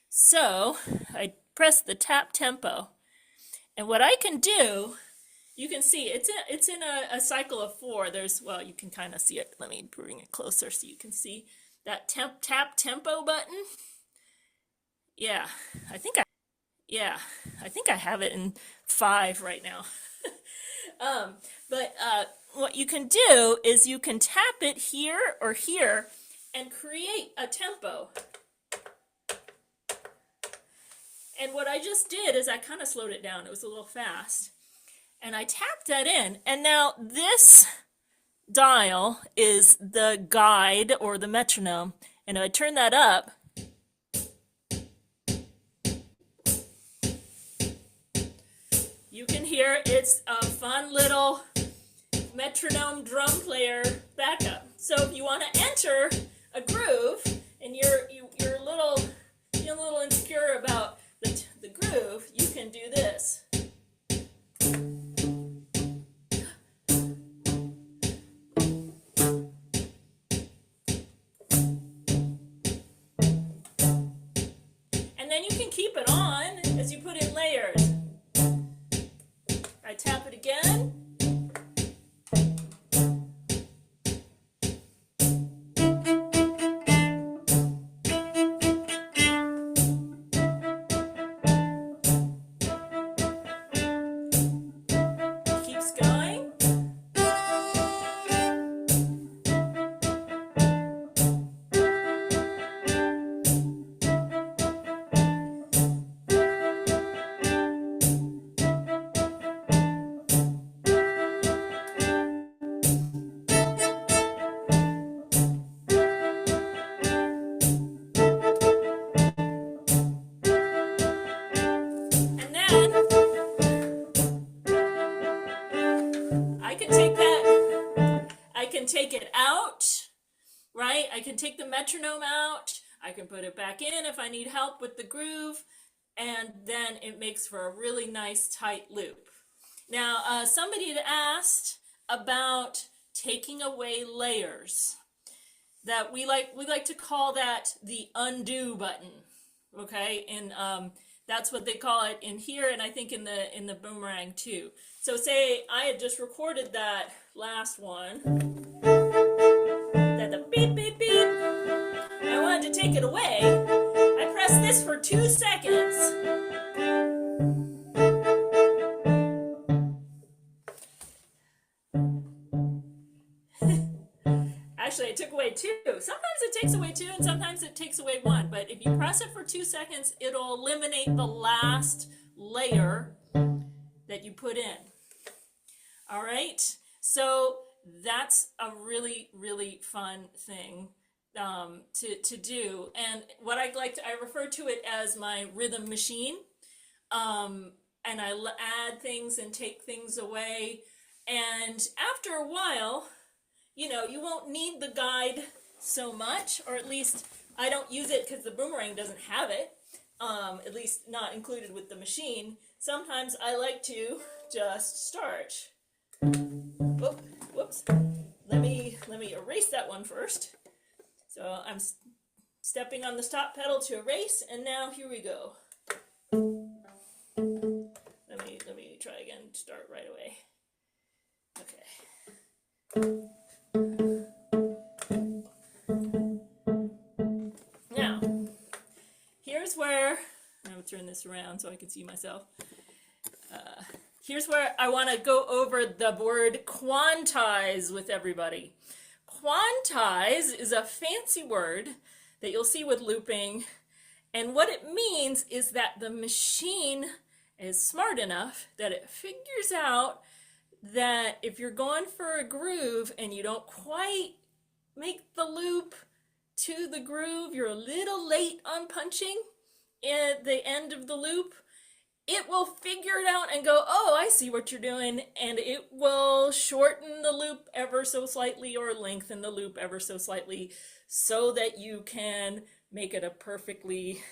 So I press the tap tempo, and what I can do, you can see it's in a cycle of 4. There's, well, you can kind of see it. Let me bring it closer so you can see that tap tempo button. Yeah, I think I have it in 5 right now. But what you can do is you can tap it here or here and create a tempo. And what I just did is I kind of slowed it down. It was a little fast. And I tapped that in. And now this dial is the guide or the metronome. And if I turn that up, you can hear it's a fun little metronome drum player backup. So if you want to enter a groove and you're a little insecure about the groove, you can do this. And then you can keep it on as you put in layers. I tap it again. Keeps going. And then I can take it out, right? I can take the metronome out. I can put it back in if I need help with the groove. And then it makes for a really nice tight loop. Now, somebody had asked about taking away layers. That we like to call that the undo button. Okay, and that's what they call it in here, and I think in the boomerang too. So say I had just recorded that last one, that the beep beep beep. I wanted to take it away. I press this for 2 seconds. Actually, it took away 2. Sometimes it takes away 2 and sometimes it takes away 1. But if you press it for 2 seconds, it'll eliminate the last layer that you put in. All right. So that's a really, really fun thing to do. And what I refer to it as my rhythm machine. And I add things and take things away. And after a while, you won't need the guide so much, or at least I don't use it because the boomerang doesn't have it, at least not included with the machine. Sometimes I like to just start. Oh, whoops. Let me erase that one first. So I'm stepping on the stop pedal to erase, and now here we go. Let me try again. Start right away. Okay. Now, here's where I'm going to turn this around so I can see myself. Here's where I want to go over the word quantize with everybody. Quantize is a fancy word that you'll see with looping, and what it means is that the machine is smart enough that it figures out that if you're going for a groove and you don't quite make the loop to the groove, you're a little late on punching at the end of the loop, it will figure it out and go, oh, I see what you're doing, and it will shorten the loop ever so slightly or lengthen the loop ever so slightly so that you can make it a perfectly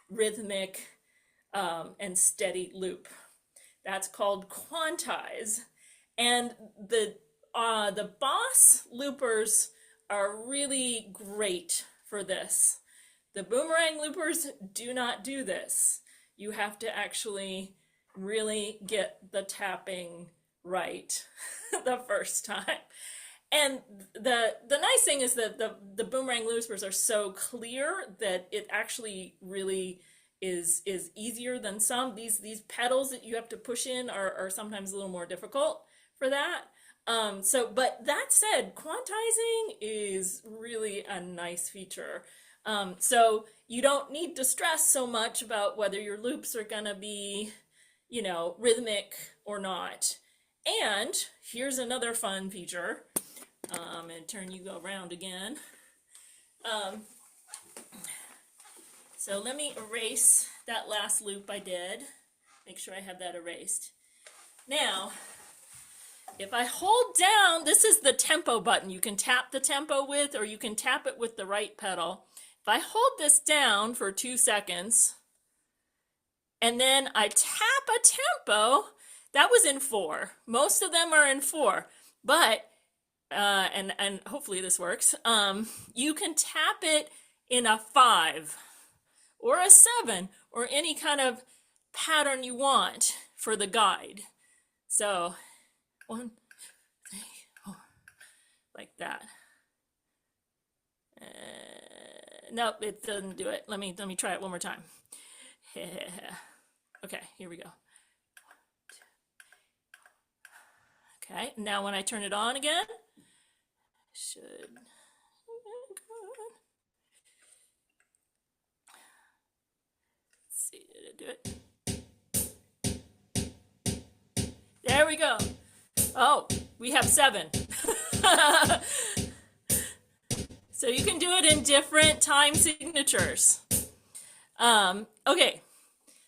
rhythmic and steady loop. That's called quantize. And the boss loopers are really great for this. The boomerang loopers do not do this. You have to actually really get the tapping right the first time. And the nice thing is that the boomerang loopers are so clear that it actually really is easier than some. These pedals that you have to push in are sometimes a little more difficult for that. But that said, quantizing is really a nice feature. So you don't need to stress so much about whether your loops are gonna be, rhythmic or not. And here's another fun feature. I'm gonna turn you around again. So let me erase that last loop I did. Make sure I have that erased. Now, if I hold down, this is the tempo button. You can tap the tempo with, or you can tap it with the right pedal. If I hold this down for 2 seconds, and then I tap a tempo, that was in 4. Most of them are in 4, but, and hopefully this works, you can tap it in a 5 or a 7 or any kind of pattern you want for the guide. So 1, 3, 4, like that. Nope, it doesn't do it. Let me try it one more time. Okay, here we go. Okay, now when I turn it on again, should. Let's see, did it do it? There we go. Oh, we have 7. So you can do it in different time signatures. Okay,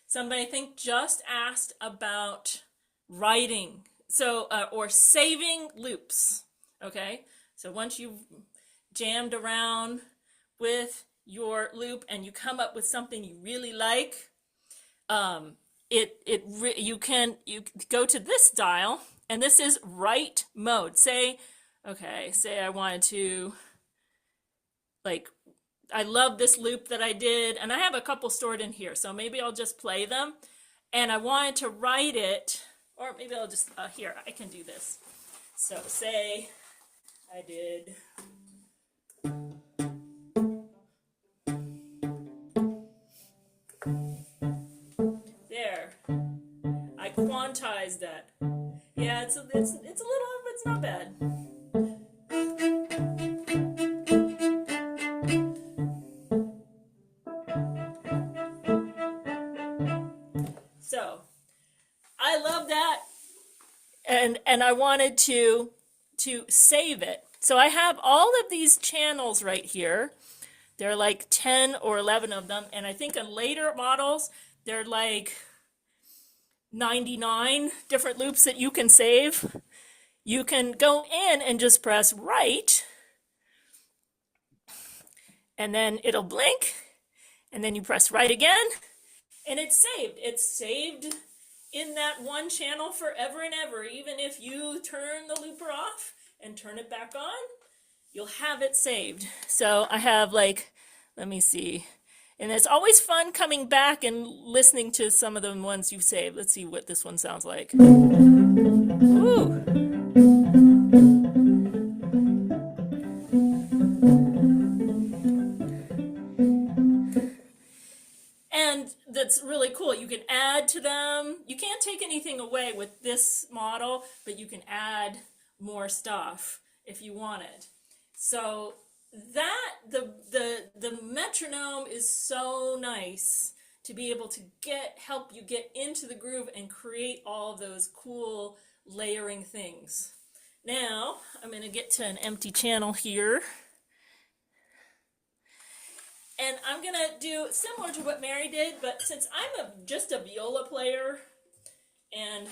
somebody I think just asked about writing, so or saving loops. Okay, so once you've jammed around with your loop and you come up with something you really like, you go to this dial, and this is write mode. Say Okay, say I wanted to, like, I love this loop that I did, and I have a couple stored in here, so maybe I'll just play them. And I wanted to write it, or maybe I'll just, here, I can do this. So say I did. There. I quantized that. Yeah, it's a little, it's not bad. So, I love that, and I wanted to save it. So I have all of these channels right here. There are like 10 or 11 of them, and I think in later models, there are like 99 different loops that you can save. You can go in and just press write, and then it'll blink, and then you press write again, and it's saved. It's saved in that one channel forever and ever. Even if you turn the looper off and turn it back on, you'll have it saved. So I have like, let me see. And it's always fun coming back and listening to some of the ones you've saved. Let's see what this one sounds like. Ooh. And that's really cool. You can add to them. You can't take anything away with this model, but you can add more stuff if you wanted. So that the metronome is so nice to be able to help you get into the groove and create all of those cool layering things. Now I'm going to get to an empty channel here. And I'm going to do similar to what Mary did, but since I'm just a viola player, and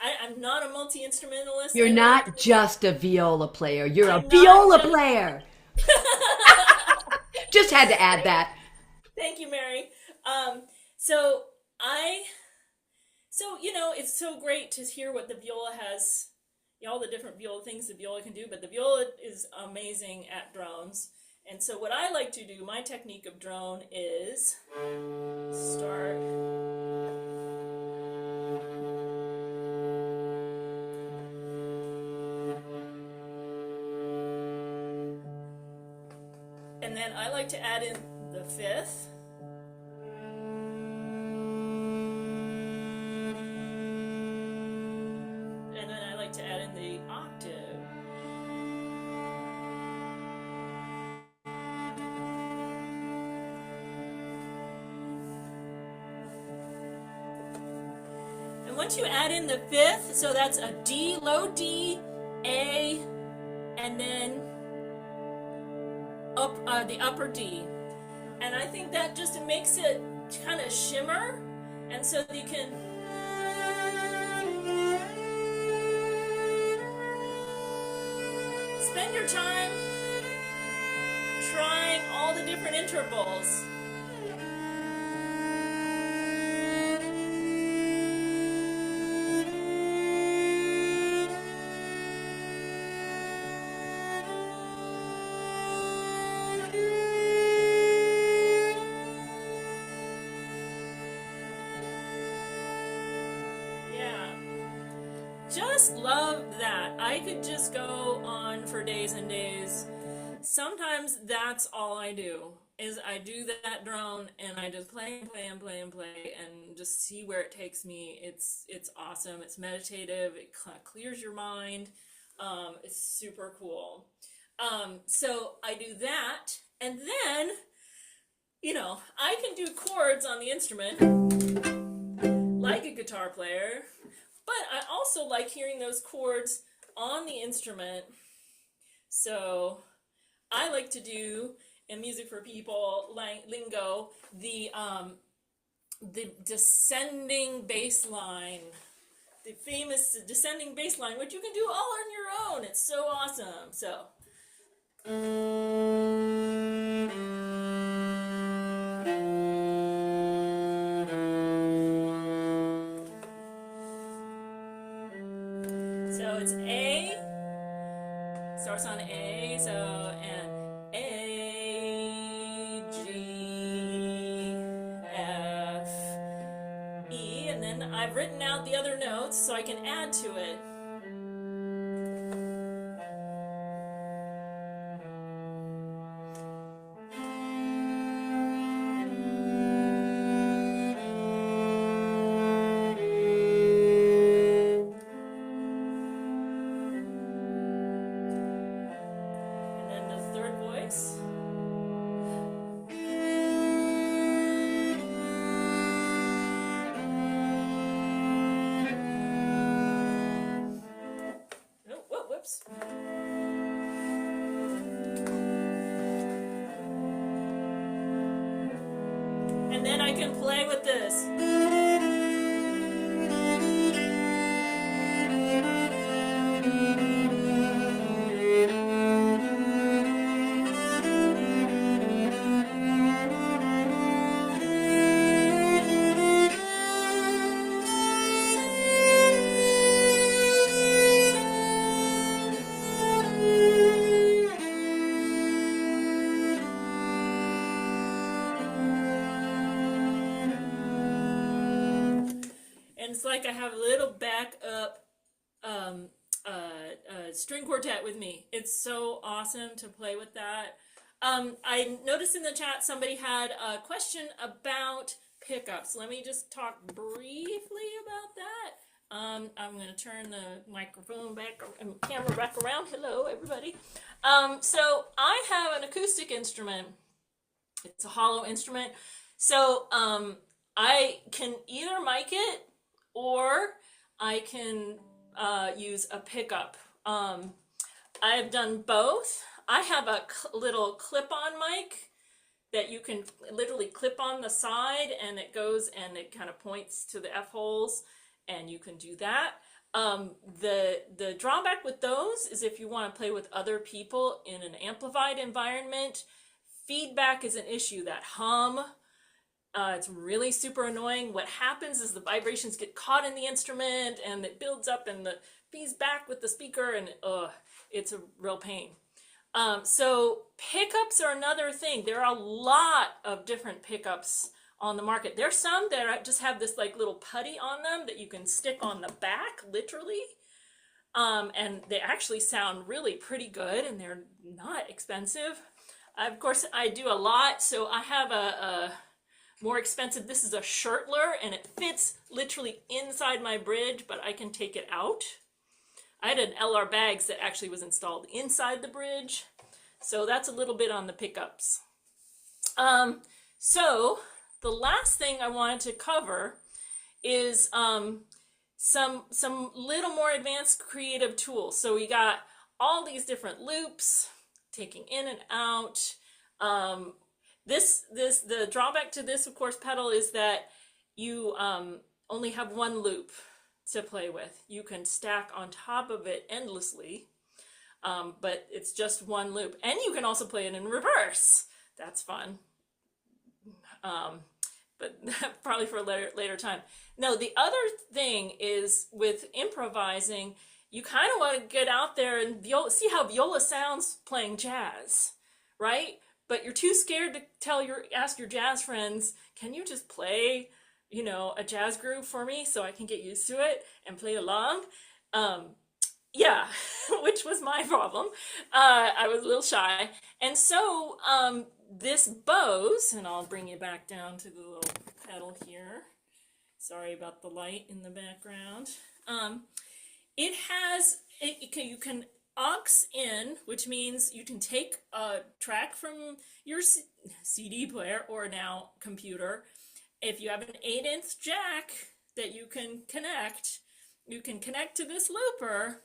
I'm not a multi-instrumentalist. You're not just a viola player. You're I'm a viola not player. Just had to add that. Thank you, Mary. So you know, it's so great to hear what the viola has, all the different viola things the viola can do, but the viola is amazing at drones. And so what I like to do, my technique of drone is start. And then I like to add in the fifth. And then I like to add in the octave. Once you add in the fifth, so that's a D, low D, A, and then up the upper D. And I think that just makes it kind of shimmer, and so you can spend your time trying all the different intervals. Just love that. I could just go on for days and days. Sometimes that's all I do, is I do that drone and I just play and play and play and play and just see where it takes me. It's awesome. It's meditative. It clears your mind. It's super cool. So I do that, and then, you know, I can do chords on the instrument like a guitar player. But I also like hearing those chords on the instrument. So I like to do, in Music for People lingo, the descending bass line, the famous descending bass line, which you can do all on your own. It's so awesome. So. So it's A, starts on A, so, and A, G, F, E, and then I've written out the other notes so I can add to it. And then the third voice. Oh, whoa, whoops. And then I can play with this. And it's like I have a little backup string quartet with me. It's so awesome to play with that. I noticed in the chat somebody had a question about pickups. Let me just talk briefly about that. I'm going to turn the microphone back and camera back around. Hello, everybody. So I have an acoustic instrument. It's a hollow instrument. So I can either mic it or I can use a pickup. I've done both. I have a little clip-on mic that you can literally clip on the side, and it goes and it kind of points to the F holes, and you can do that. The drawback with those is if you want to play with other people in an amplified environment, feedback is an issue. That hum, it's really super annoying. What happens is the vibrations get caught in the instrument and it builds up and the feeds back with the speaker, and it's a real pain. So pickups are another thing. There are a lot of different pickups on the market. There's some that just have this like little putty on them that you can stick on the back, literally. And they actually sound really pretty good, and they're not expensive. Of course, I do a lot, so I have a more expensive. This is a shirtler, and it fits literally inside my bridge, but I can take it out. I had an LR Bags that actually was installed inside the bridge, so that's a little bit on the pickups. So the last thing I wanted to cover is some little more advanced creative tools. So we got all these different loops, taking in and out. The drawback to this, of course, pedal is that you only have one loop to play with. You can stack on top of it endlessly, but it's just one loop. And you can also play it in reverse. That's fun. But probably for a later time. No, the other thing is with improvising, you kind of want to get out there and see how viola sounds playing jazz, right? But you're too scared to ask your jazz friends, can you just play, a jazz groove for me so I can get used to it and play along? Yeah, which was my problem. I was a little shy. And so this Bose, and I'll bring you back down to the little pedal here. Sorry about the light in the background. You can aux in, which means you can take a track from your CD player or now computer. If you have an 8-inch jack that you can connect to this looper,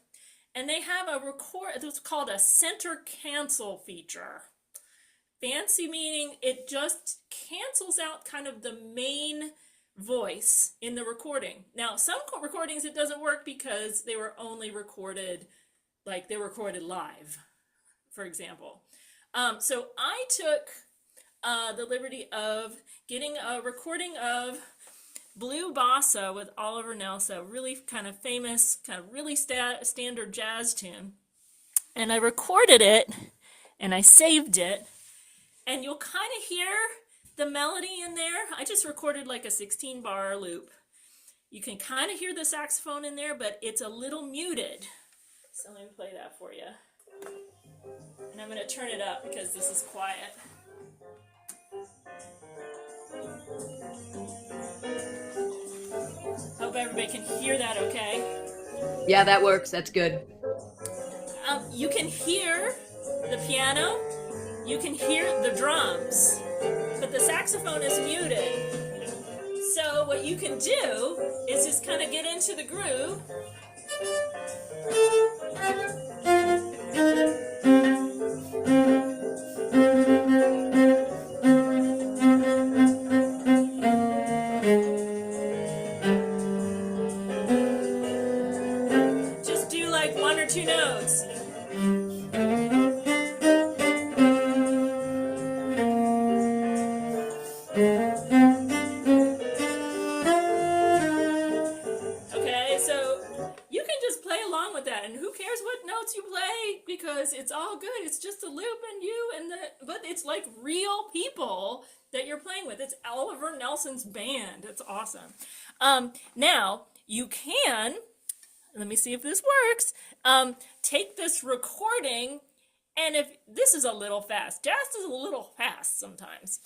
and they have it's called a center cancel feature. Fancy meaning it just cancels out kind of the main voice in the recording. Now, some recordings it doesn't work because they were only recorded, like they recorded live, for example. So I took the liberty of getting a recording of Blue Bossa with Oliver Nelson, really kind of famous, kind of really standard jazz tune. and I recorded it and I saved it, and you'll kind of hear the melody in there. I just recorded like a 16-bar loop. You can kind of hear the saxophone in there, but it's a little muted. So let me play that for you. And I'm going to turn it up because this is quiet. Hope everybody can hear that okay. Yeah, that works. That's good. You can hear the piano, you can hear the drums, but the saxophone is muted. So what you can do is just kind of get into the groove. Just do like one or two notes. Because it's all good. It's just a loop and you and but it's like real people that you're playing with. It's Oliver Nelson's band. It's awesome. Now you can, let me see if this works. Take this recording, and if this is a little fast, jazz is a little fast sometimes.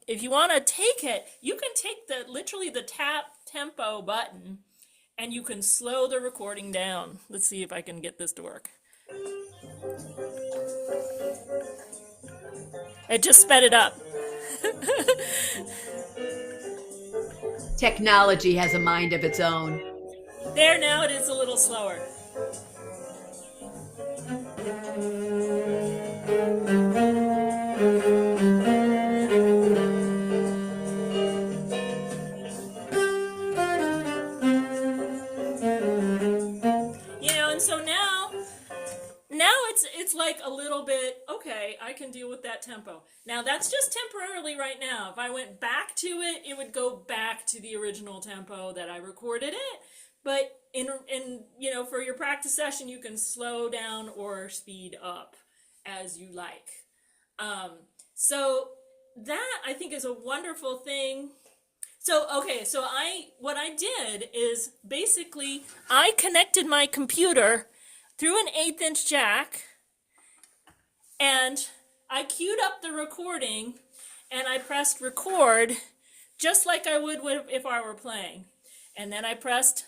If you want to take it, you can take literally the tap tempo button, and you can slow the recording down. Let's see if I can get this to work. I just sped it up. Technology has a mind of its own. There, now it is a little slower. It's like a little bit, okay, I can deal with that tempo. Now that's just temporarily right now. If I went back to it, it would go back to the original tempo that I recorded it. But in for your practice session, you can slow down or speed up as you like. So that I think is a wonderful thing. So, okay, so what I did is basically I connected my computer through an 1/8" jack, and I queued up the recording, and I pressed record just like I would if I were playing. And then I pressed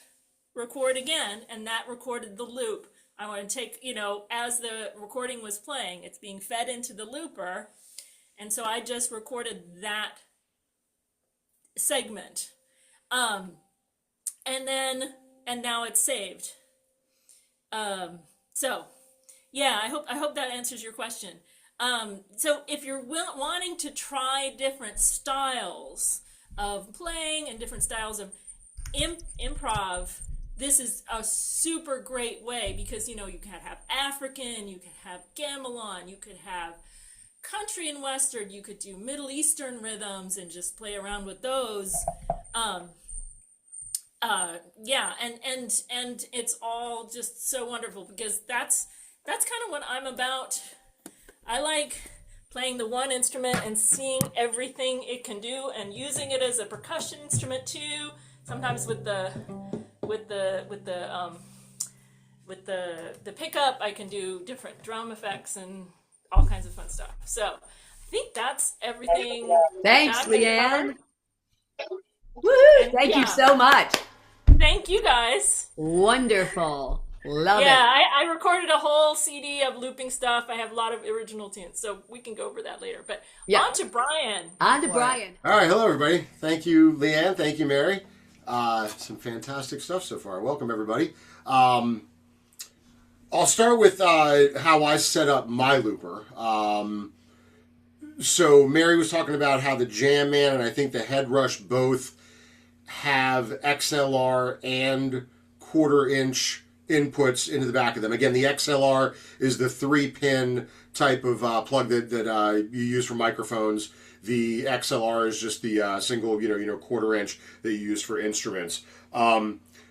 record again, and that recorded the loop. I want to take, as the recording was playing, it's being fed into the looper, and so I just recorded that segment. And now it's saved. So yeah, I hope that answers your question. So if you're wanting to try different styles of playing and different styles of improv, this is a super great way, because you can have African, you can have gamelan, you could have country and western, you could do Middle Eastern rhythms and just play around with those. And it's all just so wonderful, because that's kind of what I'm about. I like playing the one instrument and seeing everything it can do, and using it as a percussion instrument too. Sometimes with the pickup, I can do different drum effects and all kinds of fun stuff. So I think that's everything. Thanks, Leanne. Woo! Thank you so much. Thank you guys. Wonderful. Love it. Yeah, I recorded a whole CD of looping stuff. I have a lot of original tunes, so we can go over that later. But on to Brian. On to Brian. All right, hello everybody. Thank you, Leanne. Thank you, Mary. Some fantastic stuff so far. Welcome everybody. I'll start with how I set up my looper. So Mary was talking about how the Jam Man and I think the Head Rush both have XLR and 1/4" inputs into the back of them. Again, the XLR is the 3-pin type of plug that you use for microphones. The XLR is just the single, 1/4" that you use for instruments.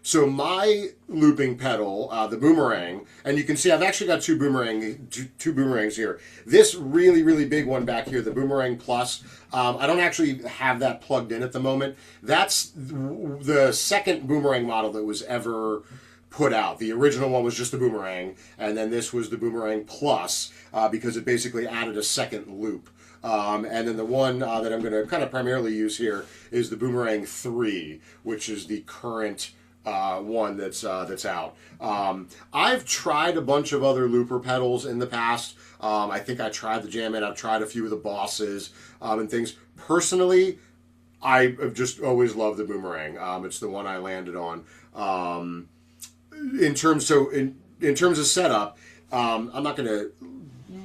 So my looping pedal, the boomerang, and you can see I've actually got two boomerangs here. This really, really big one back here, the Boomerang Plus, I don't actually have that plugged in at the moment. That's the second boomerang model that was ever put out. The original one was just the boomerang, and then this was the Boomerang Plus, because it basically added a second loop. And then the one that I'm going to kind of primarily use here is the Boomerang 3, which is the current one that's out. I've tried a bunch of other looper pedals in the past. I think I tried the Jam Man. I've tried a few of the Bosses and things. Personally, I have just always loved the Boomerang. It's the one I landed on. In terms of setup, I'm not going to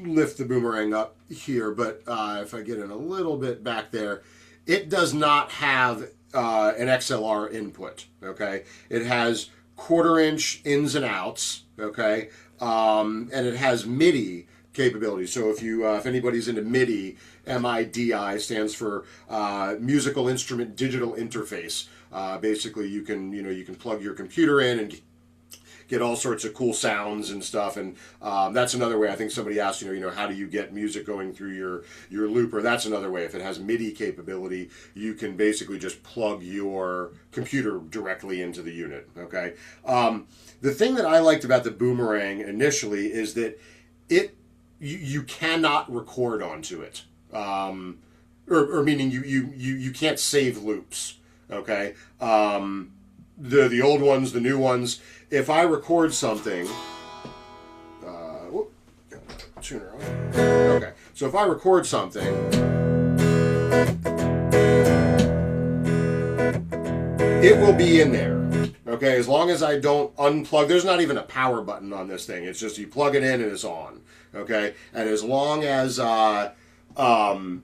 lift the Boomerang up here, but if I get in a little bit back there, it does not have an XLR input. Okay, it has 1/4 inch ins and outs. Okay, and it has MIDI capability. So if anybody's into MIDI, MIDI stands for musical instrument digital interface. Basically, you can plug your computer in and get all sorts of cool sounds and stuff, and that's another way. I think somebody asked, how do you get music going through your looper? That's another way. If it has MIDI capability, you can basically just plug your computer directly into the unit. Okay. The thing that I liked about the Boomerang initially is that you cannot record onto it, or meaning you can't save loops. Okay. The old ones, the new ones. If I record something, tuner on. Okay, so if I record something, it will be in there. Okay, as long as I don't unplug. There's not even a power button on this thing. It's just you plug it in and it's on. Okay, and as long as I don't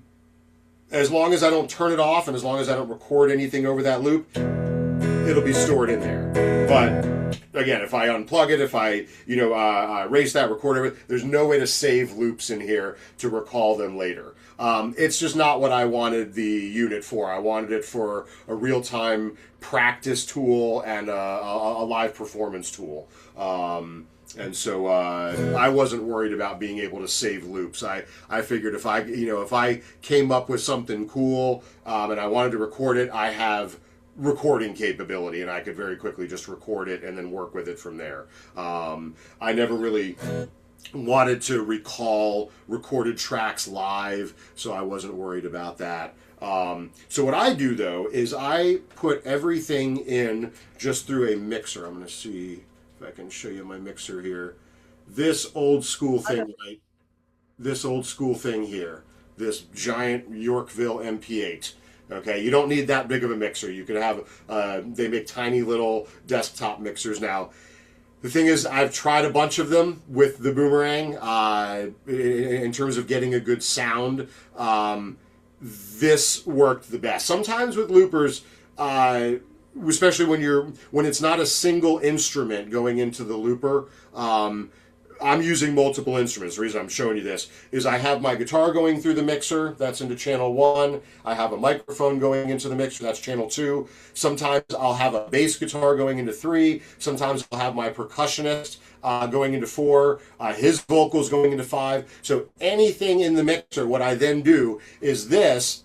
turn it off, and as long as I don't record anything over that loop, it'll be stored in there. But again, if I unplug it, if I erase that, record it, there's no way to save loops in here to recall them later. It's just not what I wanted the unit for. I wanted it for a real-time practice tool and a live performance tool. And so I wasn't worried about being able to save loops. I figured if I came up with something cool and I wanted to record it, I have recording capability, and I could very quickly just record it and then work with it from there. I never really wanted to recall recorded tracks live, so I wasn't worried about that. So what I do, though, is I put everything in just through a mixer. I'm going to see if I can show you my mixer here. This old school thing, right? This old school thing here. This giant Yorkville MP8. Okay, you don't need that big of a mixer. You can have, they make tiny little desktop mixers now. The thing is, I've tried a bunch of them with the Boomerang in terms of getting a good sound. This worked the best. Sometimes with loopers, especially when it's not a single instrument going into the looper, I'm using multiple instruments. The reason I'm showing you this is I have my guitar going through the mixer, that's into channel 1. I have a microphone going into the mixer, that's channel 2. Sometimes I'll have a bass guitar going into 3. Sometimes I'll have my percussionist going into 4. His vocals going into 5. So anything in the mixer, what I then do is this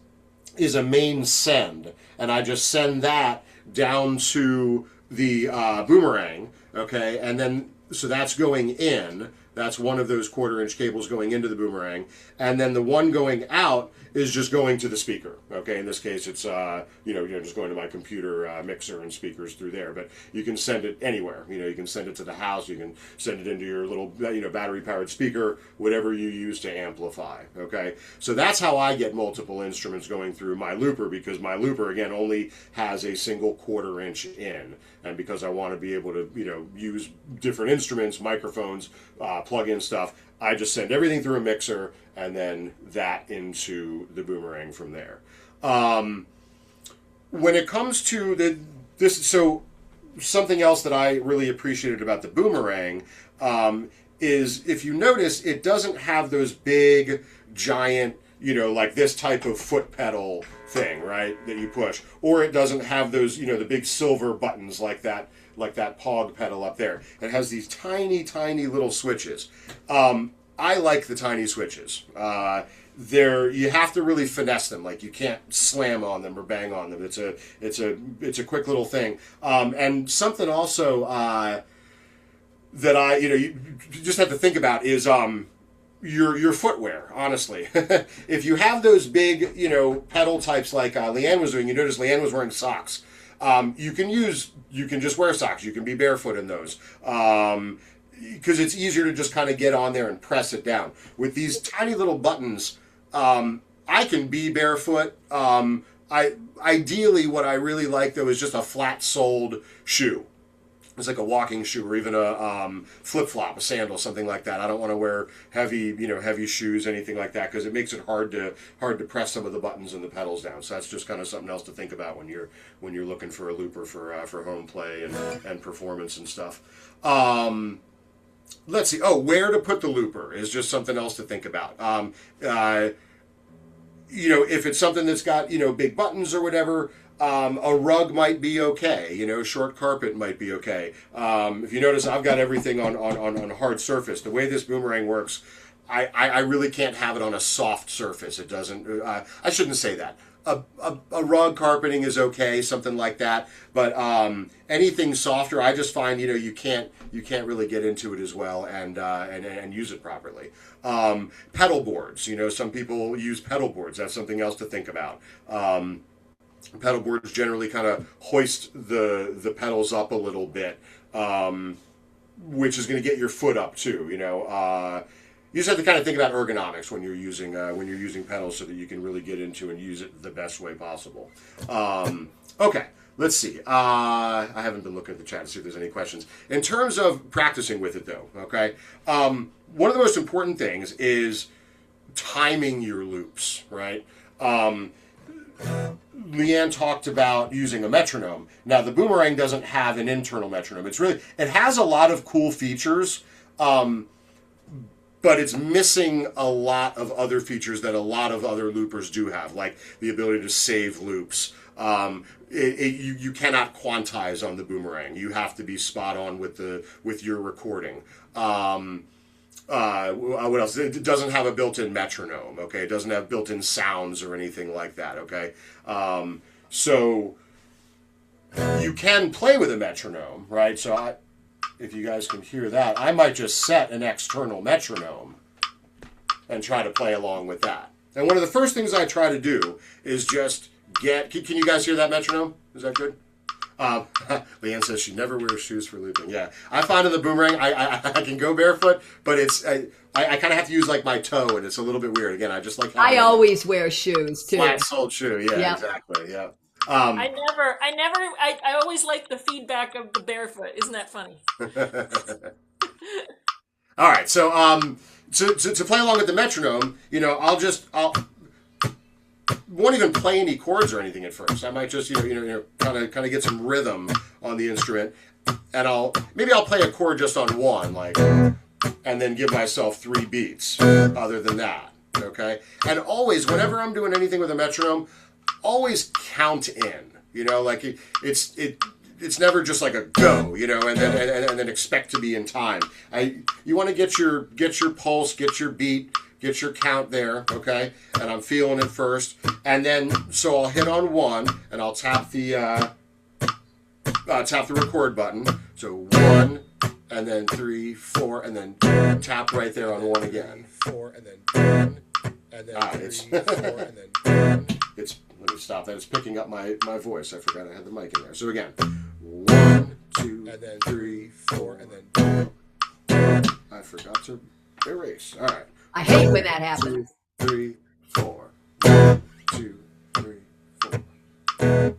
is a main send. And I just send that down to the Boomerang, okay? And then so that's going in. That's one of those 1/4 inch cables going into the Boomerang. And then the one going out is just going to the speaker. Okay, in this case, it's just going to my computer mixer and speakers through there. But you can send it anywhere. You can send it to the house. You can send it into your little battery-powered speaker, whatever you use to amplify. Okay, so that's how I get multiple instruments going through my looper, because my looper again only has a single 1/4 inch in, and because I want to be able to use different instruments, microphones, plug-in stuff, I just send everything through a mixer and then that into the Boomerang from there. When it comes to so something else that I really appreciated about the Boomerang is, if you notice, it doesn't have those big, giant, like this type of foot pedal thing, right, that you push. Or it doesn't have those, the big silver buttons like that like that pog pedal up there. It has these tiny, tiny little switches. I like the tiny switches. You have to really finesse them. Like you can't slam on them or bang on them. It's a quick little thing. And something also that you just have to think about is your footwear. Honestly, if you have those big pedal types like Leanne was doing, you notice Leanne was wearing socks. You can just wear socks. You can be barefoot in those. Because it's easier to just kind of get on there and press it down. With these tiny little buttons, I can be barefoot. Ideally, what I really like though is just a flat-soled shoe. It's like a walking shoe or even a flip-flop, a sandal, something like that. I don't want to wear heavy shoes, anything like that, because it makes it hard to press some of the buttons and the pedals down. So that's just kind of something else to think about when you're looking for a looper for home play and performance and stuff. Let's see. Oh, where to put the looper is just something else to think about. If it's something that's got big buttons or whatever. A rug might be okay, short carpet might be okay. If you notice, I've got everything on hard surface. The way this boomerang works, I really can't have it on a soft surface. It doesn't, I shouldn't say that. A rug carpeting is okay, something like that. But anything softer, I just find, you can't really get into it as well and use it properly. Pedal boards, some people use pedal boards. That's something else to think about. Pedal boards generally kind of hoist the pedals up a little bit, which is going to get your foot up too. You just have to kind of think about ergonomics when you're using pedals so that you can really get into and use it the best way possible. Okay, let's see. I haven't been looking at the chat to see if there's any questions. In terms of practicing with it though, okay, one of the most important things is timing your loops, right? Leanne talked about using a metronome. Now, the boomerang doesn't have an internal metronome. It has a lot of cool features, but it's missing a lot of other features that a lot of other loopers do have, like the ability to save loops. You cannot quantize on the boomerang. You have to be spot on with your recording. What else? It doesn't have a built-in metronome, okay? It doesn't have built-in sounds or anything like that, okay? So you can play with a metronome, right? So if you guys can hear that, I might just set an external metronome and try to play along with that. And one of the first things I try to do is just can you guys hear that metronome? Is that good? Leanne says she never wears shoes for looping. Yeah, I find in the boomerang I can go barefoot, but I kind of have to use like my toe, and it's a little bit weird. Again, I just like I always wear shoes too. Flat-soled shoe. Yeah, yep. Exactly. Yeah. I always like the feedback of the barefoot. Isn't that funny? All right, so to play along with the metronome, I'll won't even play any chords or anything at first. I might just kind of get some rhythm on the instrument, and I'll play a chord just on one, like, and then give myself 3 beats. Other than that, okay. And always, whenever I'm doing anything with a metronome, always count in. Like it's never just like a go, and then expect to be in time. You want to get your pulse, get your beat. Get your count there, okay? And I'm feeling it first. And then, so I'll hit on 1, and I'll tap the record button. So 1, and then 3, 4, and then tap right there on 1 again. 4, and then 1, and then 3, 4, and then 1. Let me stop that. It's picking up my voice. I forgot I had the mic in there. So again, 1, 2, and then 3, 4, and then I forgot to erase. All right. I hate when that happens. 2, 3, 4. 1, 2, 3, 4.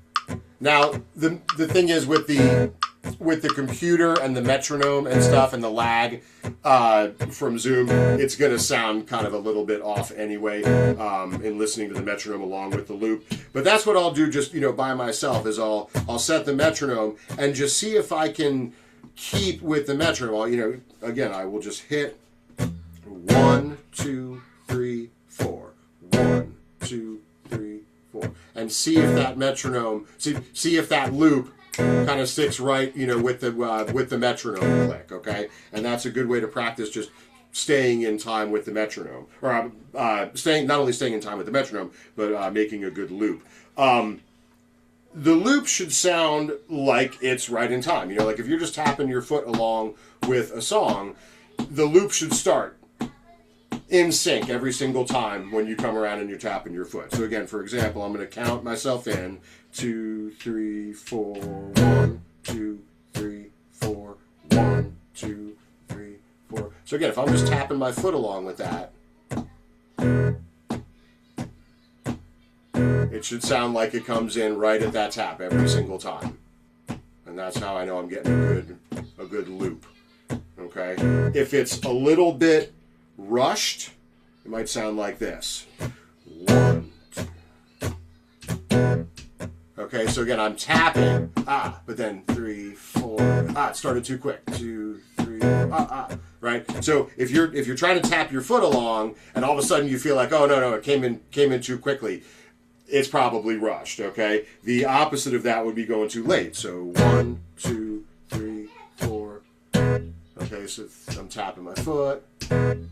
Now the thing is with the computer and the metronome and stuff and the lag from Zoom, it's going to sound kind of a little bit off anyway in listening to the metronome along with the loop. But that's what I'll do just by myself is I'll set the metronome and just see if I can keep with the metronome. Again, I will just hit 1, 2, 3, 4. 1, 2, 3, 4. And see if that metronome, see if that loop kind of sticks right, with the metronome click, okay? And that's a good way to practice just staying in time with the metronome, or not only staying in time with the metronome, but making a good loop. The loop should sound like it's right in time. Like if you're just tapping your foot along with a song, the loop should start in sync every single time when you come around and you're tapping your foot. So again, for example, I'm going to count myself in 2, 3, 4, 1, 2, 3, 4, 1, 2, 3, 4. So again, if I'm just tapping my foot along with that, it should sound like it comes in right at that tap every single time. And that's how I know I'm getting a good loop. Okay? If it's a little bit rushed, it might sound like this. 1, 2. Okay, so again, I'm tapping, but then 3, 4, it started too quick. 2, 3, right? So if you're trying to tap your foot along, and all of a sudden you feel like, oh no, it came in too quickly, it's probably rushed. Okay, the opposite of that would be going too late. So 1, 2, 3, 4. Okay, so I'm tapping my foot. 4.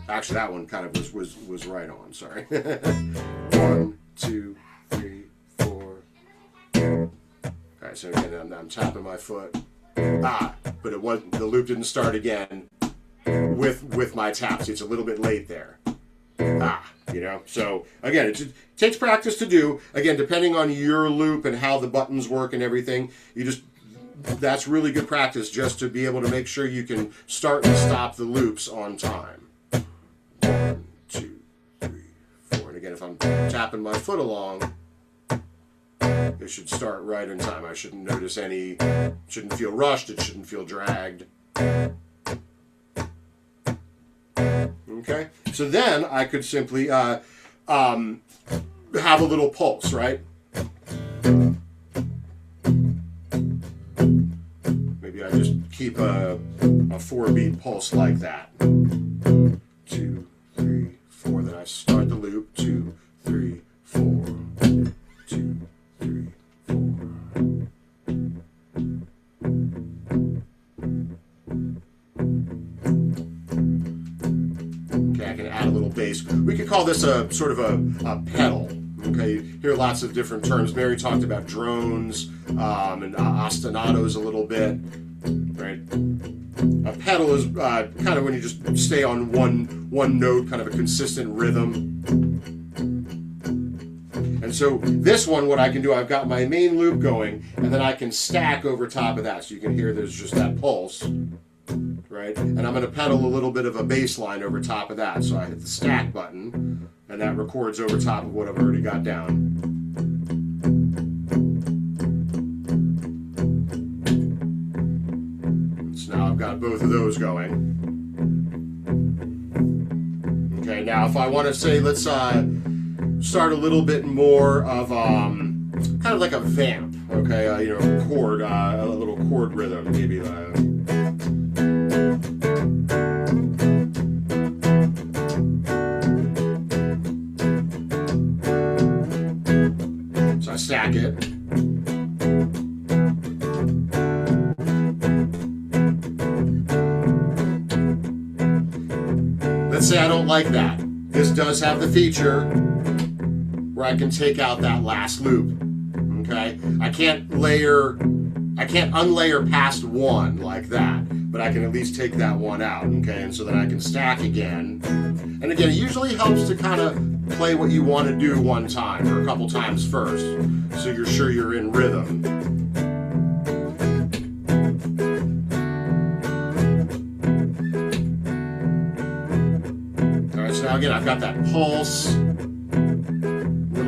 Actually, that one kind of was right on. Sorry. 1, 2, 3, 4. Okay, so again, I'm tapping my foot. But it wasn't. The loop didn't start again with my taps. It's a little bit late there. So again, it takes practice to do. Again, depending on your loop and how the buttons work and everything, that's really good practice just to be able to make sure you can start and stop the loops on time. 1, 2, 3, 4. And again, if I'm tapping my foot along, it should start right in time. I shouldn't notice shouldn't feel rushed, it shouldn't feel dragged. Okay, so then I could simply have a little pulse, right? Maybe I just keep a 4-beat pulse like that. 2, 3, 4. Then I start the loop. 2, 3, 4. 2, 3, 4. Okay, I can add a little bass. We could call this a sort of a pedal. Okay, you hear lots of different terms. Mary talked about drones and ostinatos a little bit, right? A pedal is kind of when you just stay on one note, kind of a consistent rhythm. And so this one, what I can do, I've got my main loop going, and then I can stack over top of that. So you can hear there's just that pulse, right? And I'm going to pedal a little bit of a bass line over top of that. So I hit the stack button, and that records over top of what I've already got down. So now I've got both of those going. Okay, now if I want to say, let's start a little bit more of kind of like a vamp, okay, a chord, a little chord rhythm, maybe. So I stack it. Let's say I don't like that. This does have the feature where I can take out that last loop, okay? I can't unlayer past one like that, but I can at least take that one out, okay? And so then I can stack again. And again, it usually helps to kind of play what you want to do one time or a couple times first, so you're sure you're in rhythm. All right, so now again, I've got that pulse.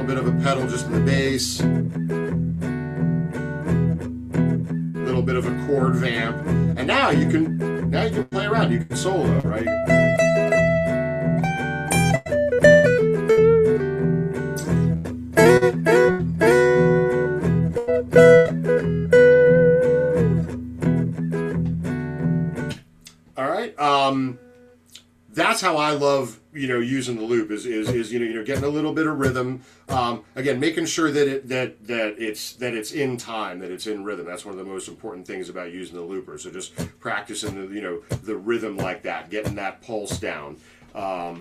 Bit of a pedal just in the bass, a little bit of a chord vamp, and now you can play around. You can solo, right? All right, that's how I love using the loop is getting a little bit of rhythm. Again, making sure that it's in time, that it's in rhythm. That's one of the most important things about using the looper. So just practicing the rhythm like that, getting that pulse down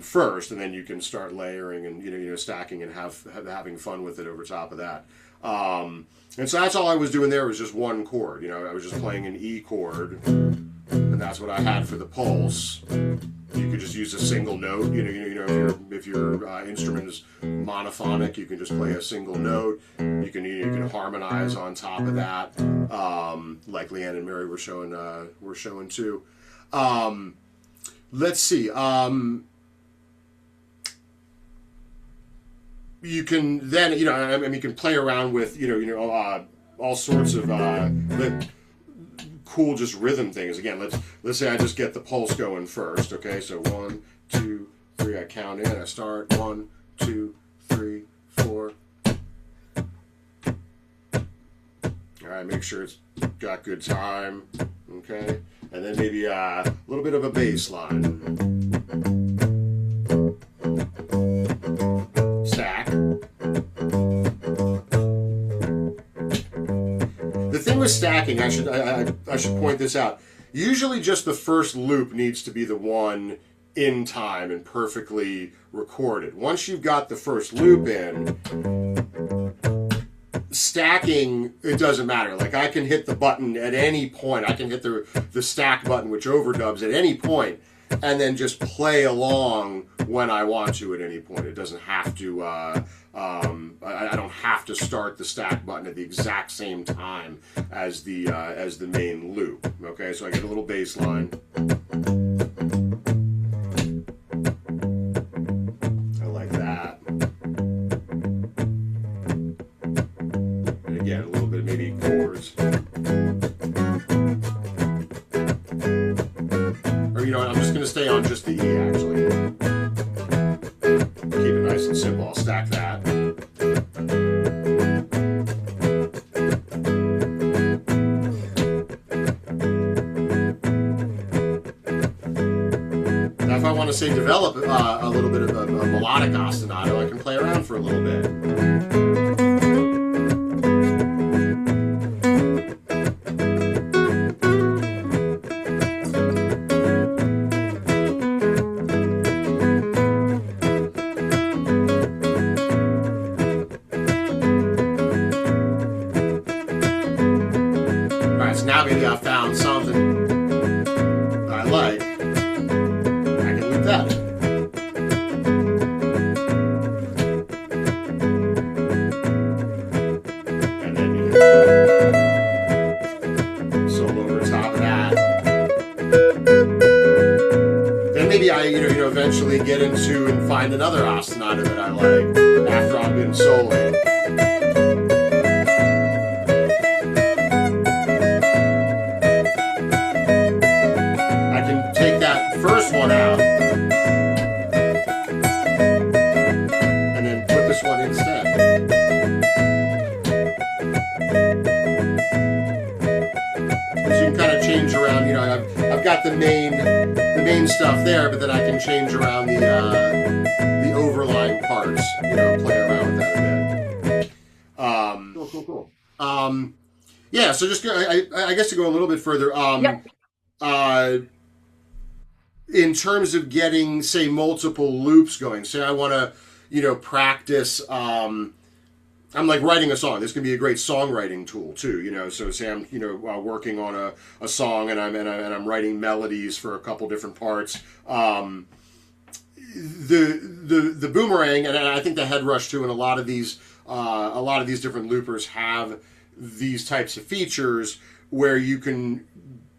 first, and then you can start layering and stacking and having fun with it over top of that. And so that's all I was doing there, was just one chord. I was just playing an E chord, and that's what I had for the pulse. You could just use a single note. If your instrument is monophonic, you can just play a single note. You can harmonize on top of that, like Leanne and Mary were showing too. Let's see. You can then you can play around with all sorts of cool just rhythm things. Again, let's say I just get the pulse going first. Okay, so 1, 2, 3. I count in. I start 1, 2, 3, 4. All right, make sure it's got good time. Okay, and then maybe a little bit of a bass line. Stack. The thing with stacking, I should point this out. Usually just the first loop needs to be the one in time and perfectly recorded. Once you've got the first loop in, stacking, it doesn't matter. Like, I can hit the button at any point. I can hit the stack button, which overdubs, at any point, and then just play along when I want to at any point. It doesn't have to, I don't have to start the stack button at the exact same time as the main loop. Okay, so I get a little bass line. I like that. And again, a little bit of maybe chords. Or I'm just going to stay on just the E, actually. Keep it nice and simple. I'll stack that. Now, if I want to say develop a little bit of a melodic ostinato, I can play around for a little bit. Now maybe I found something that I like. I can loop that. And then you can solo over top of that. Then maybe I eventually get into and find another ostinato that I like after I've been soloing. First one out, and then put this one instead. So you can kind of change around. I've got the main stuff there, but then I can change around the overlying parts. Play around with that a bit. Cool. Yeah. So just I guess to go a little bit further. Yep. In terms of getting, say, multiple loops going, say I want to, practice, I'm like writing a song. This can be a great songwriting tool too, so say I'm, working on a song and I'm writing melodies for a couple different parts. The boomerang, and I think the head rush too, and a lot of these different loopers have these types of features where you can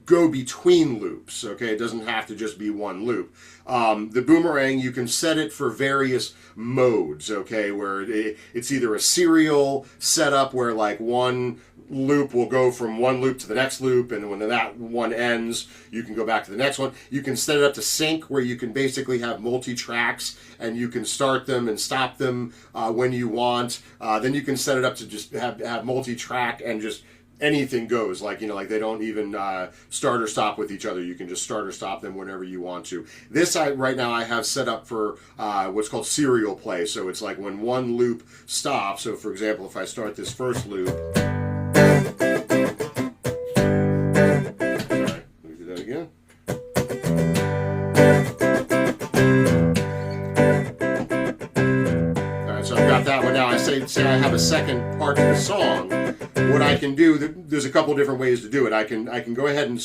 go between loops. Okay, it doesn't have to just be one loop. The boomerang, you can set it for various modes. Okay, where it's either a serial setup where like one loop will go from one loop to the next loop, and when that one ends, you can go back to the next one. You can set it up to sync, where you can basically have multi-tracks and you can start them and stop them when you want. Then you can set it up to just have multi-track and just anything goes. Like, like they don't even start or stop with each other. You can just start or stop them whenever you want to. This right now I have set up for what's called serial play. So it's like when one loop stops. So for example, if I start this first loop, sorry, let me do that again. So I've got that one now. I say I have a second part to the song. What I can do, there's a couple different ways to do it. I can go ahead and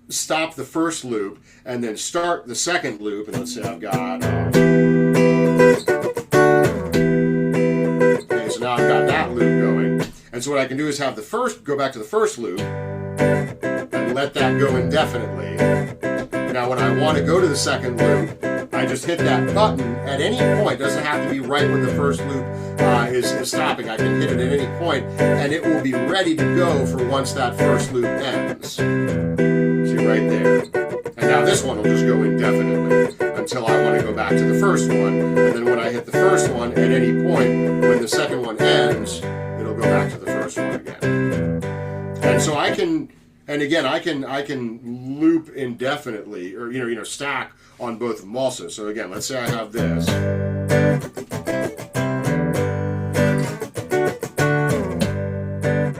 stop the first loop and then start the second loop. And let's say I've got. Okay, so now I've got that loop going. And so what I can do is have go back to the first loop and let that go indefinitely. Now when I want to go to the second loop, I just hit that button at any point. It doesn't have to be right when the first loop is stopping. I can hit it at any point, and it will be ready to go for once that first loop ends. See right there. And now this one will just go indefinitely until I want to go back to the first one. And then when I hit the first one, at any point, when the second one ends, it'll go back to the first one again. And so I can... And again, I can loop indefinitely, or stack on both of them also. So again, let's say I have this. All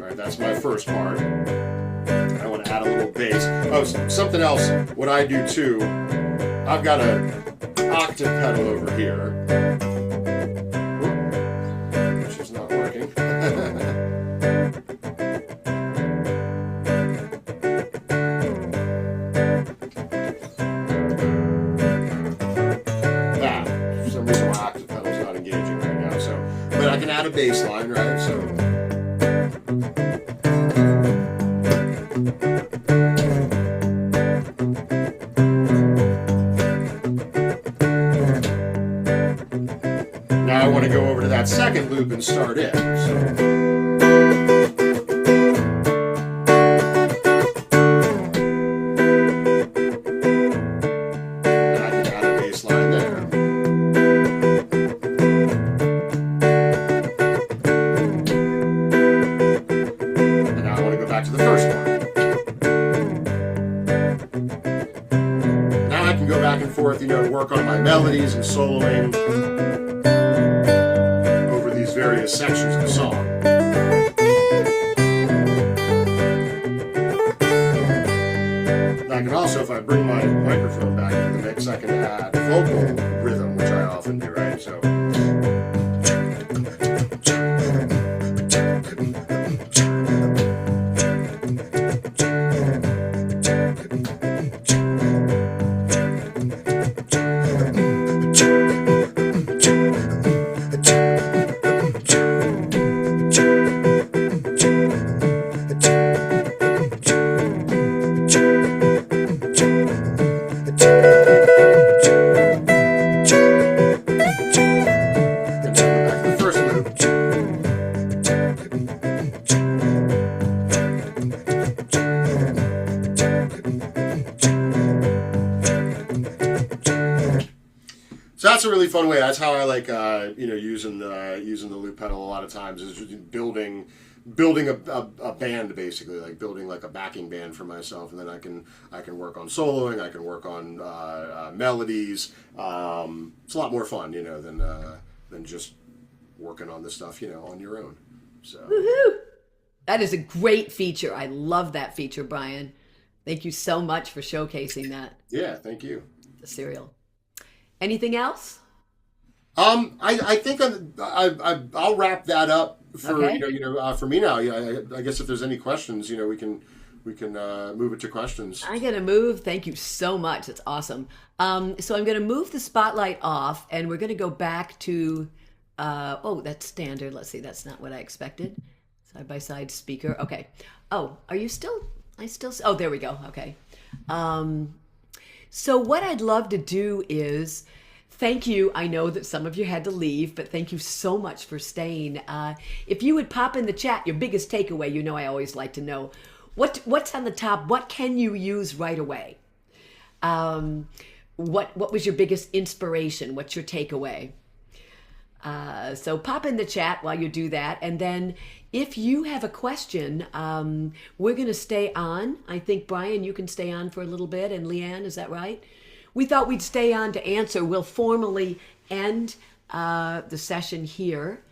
right, that's my first part. I want to add a little bass. Oh, something else. What I do too, I've got an octave pedal over here, which is not working. I can add a bass line, right? So now I want to go over to that second loop and start it. And I can add a bass line there. To the first one. Now I can go back and forth, work on my melodies and soloing over these various sections of the song. I can also, if I bring my microphone back into the mix, I can add vocal rhythm, which I often do, right? So. So that's a really fun way. That's how I like, using the loop pedal a lot of times, is just building a band, basically, like building like a backing band for myself, and then I can work on soloing, I can work on melodies. It's a lot more fun, than just working on the stuff, on your own. So woohoo! That is a great feature. I love that feature, Brian. Thank you so much for showcasing that. Yeah, thank you. The serial. Anything else? I think I'll wrap that up for Okay. For me now. I guess if there's any questions, we can move it to questions. I'm going to move. Thank you so much. It's awesome. So I'm going to move the spotlight off, and we're going to go back to, that's standard. Let's see. That's not what I expected. Side-by-side speaker. Okay. Oh, are you still? Oh, there we go. Okay. So what I'd love to do is thank you. I know that some of you had to leave, but thank you so much for staying. If you would pop in the chat, your biggest takeaway, I always like to know what's on the top. What can you use right away? What was your biggest inspiration? What's your takeaway? So pop in the chat while you do that. And then if you have a question, we're going to stay on. I think, Brian, you can stay on for a little bit. And Leanne, is that right? We thought we'd stay on to answer. We'll formally end the session here.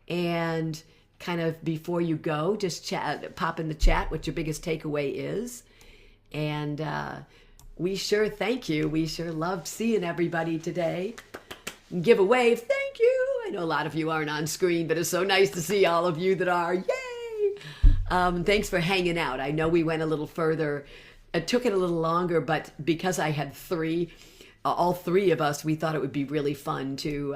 And kind of before you go, just pop in the chat what your biggest takeaway is. And we sure thank you. We sure loved seeing everybody today. Give a wave. Thank you. I know a lot of you aren't on screen, but it's so nice to see all of you that are. Yay! Thanks for hanging out. I know we went a little further. It took it a little longer, but because I had all three of us, we thought it would be really fun to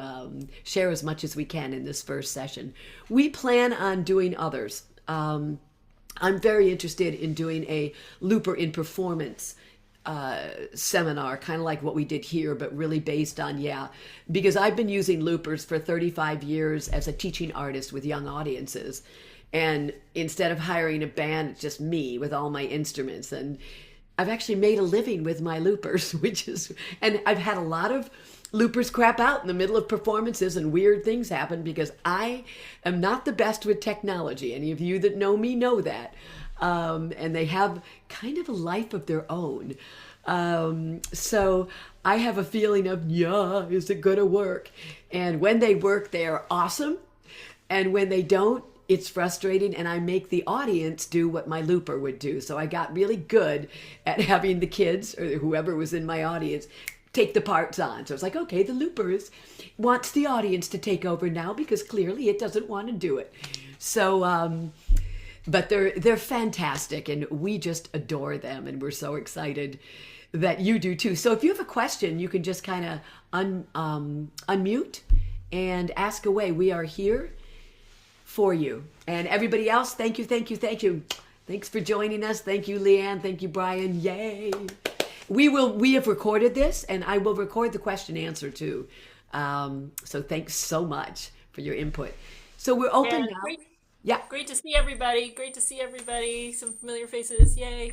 share as much as we can in this first session. We plan on doing others. I'm very interested in doing a looper in performance seminar, kind of like what we did here, but really based on, because I've been using loopers for 35 years as a teaching artist with young audiences. And instead of hiring a band, it's just me with all my instruments. And I've actually made a living with my loopers, and I've had a lot of loopers crap out in the middle of performances and weird things happen because I am not the best with technology. Any of you that know me know that. And they have kind of a life of their own. So I have a feeling of, is it going to work? And when they work, they are awesome. And when they don't, it's frustrating. And I make the audience do what my looper would do. So I got really good at having the kids or whoever was in my audience take the parts on. So it's like, okay, the looper wants the audience to take over now because clearly it doesn't want to do it. So, but they're fantastic, and we just adore them, and we're so excited that you do too. So if you have a question, you can just kind of unmute and ask away. We are here for you. And everybody else, thank you. Thanks for joining us. Thank you, Leanne. Thank you, Brian. Yay. We have recorded this, and I will record the question answer too. So thanks so much for your input. So we're open now. Great to see everybody. Some familiar faces. Yay.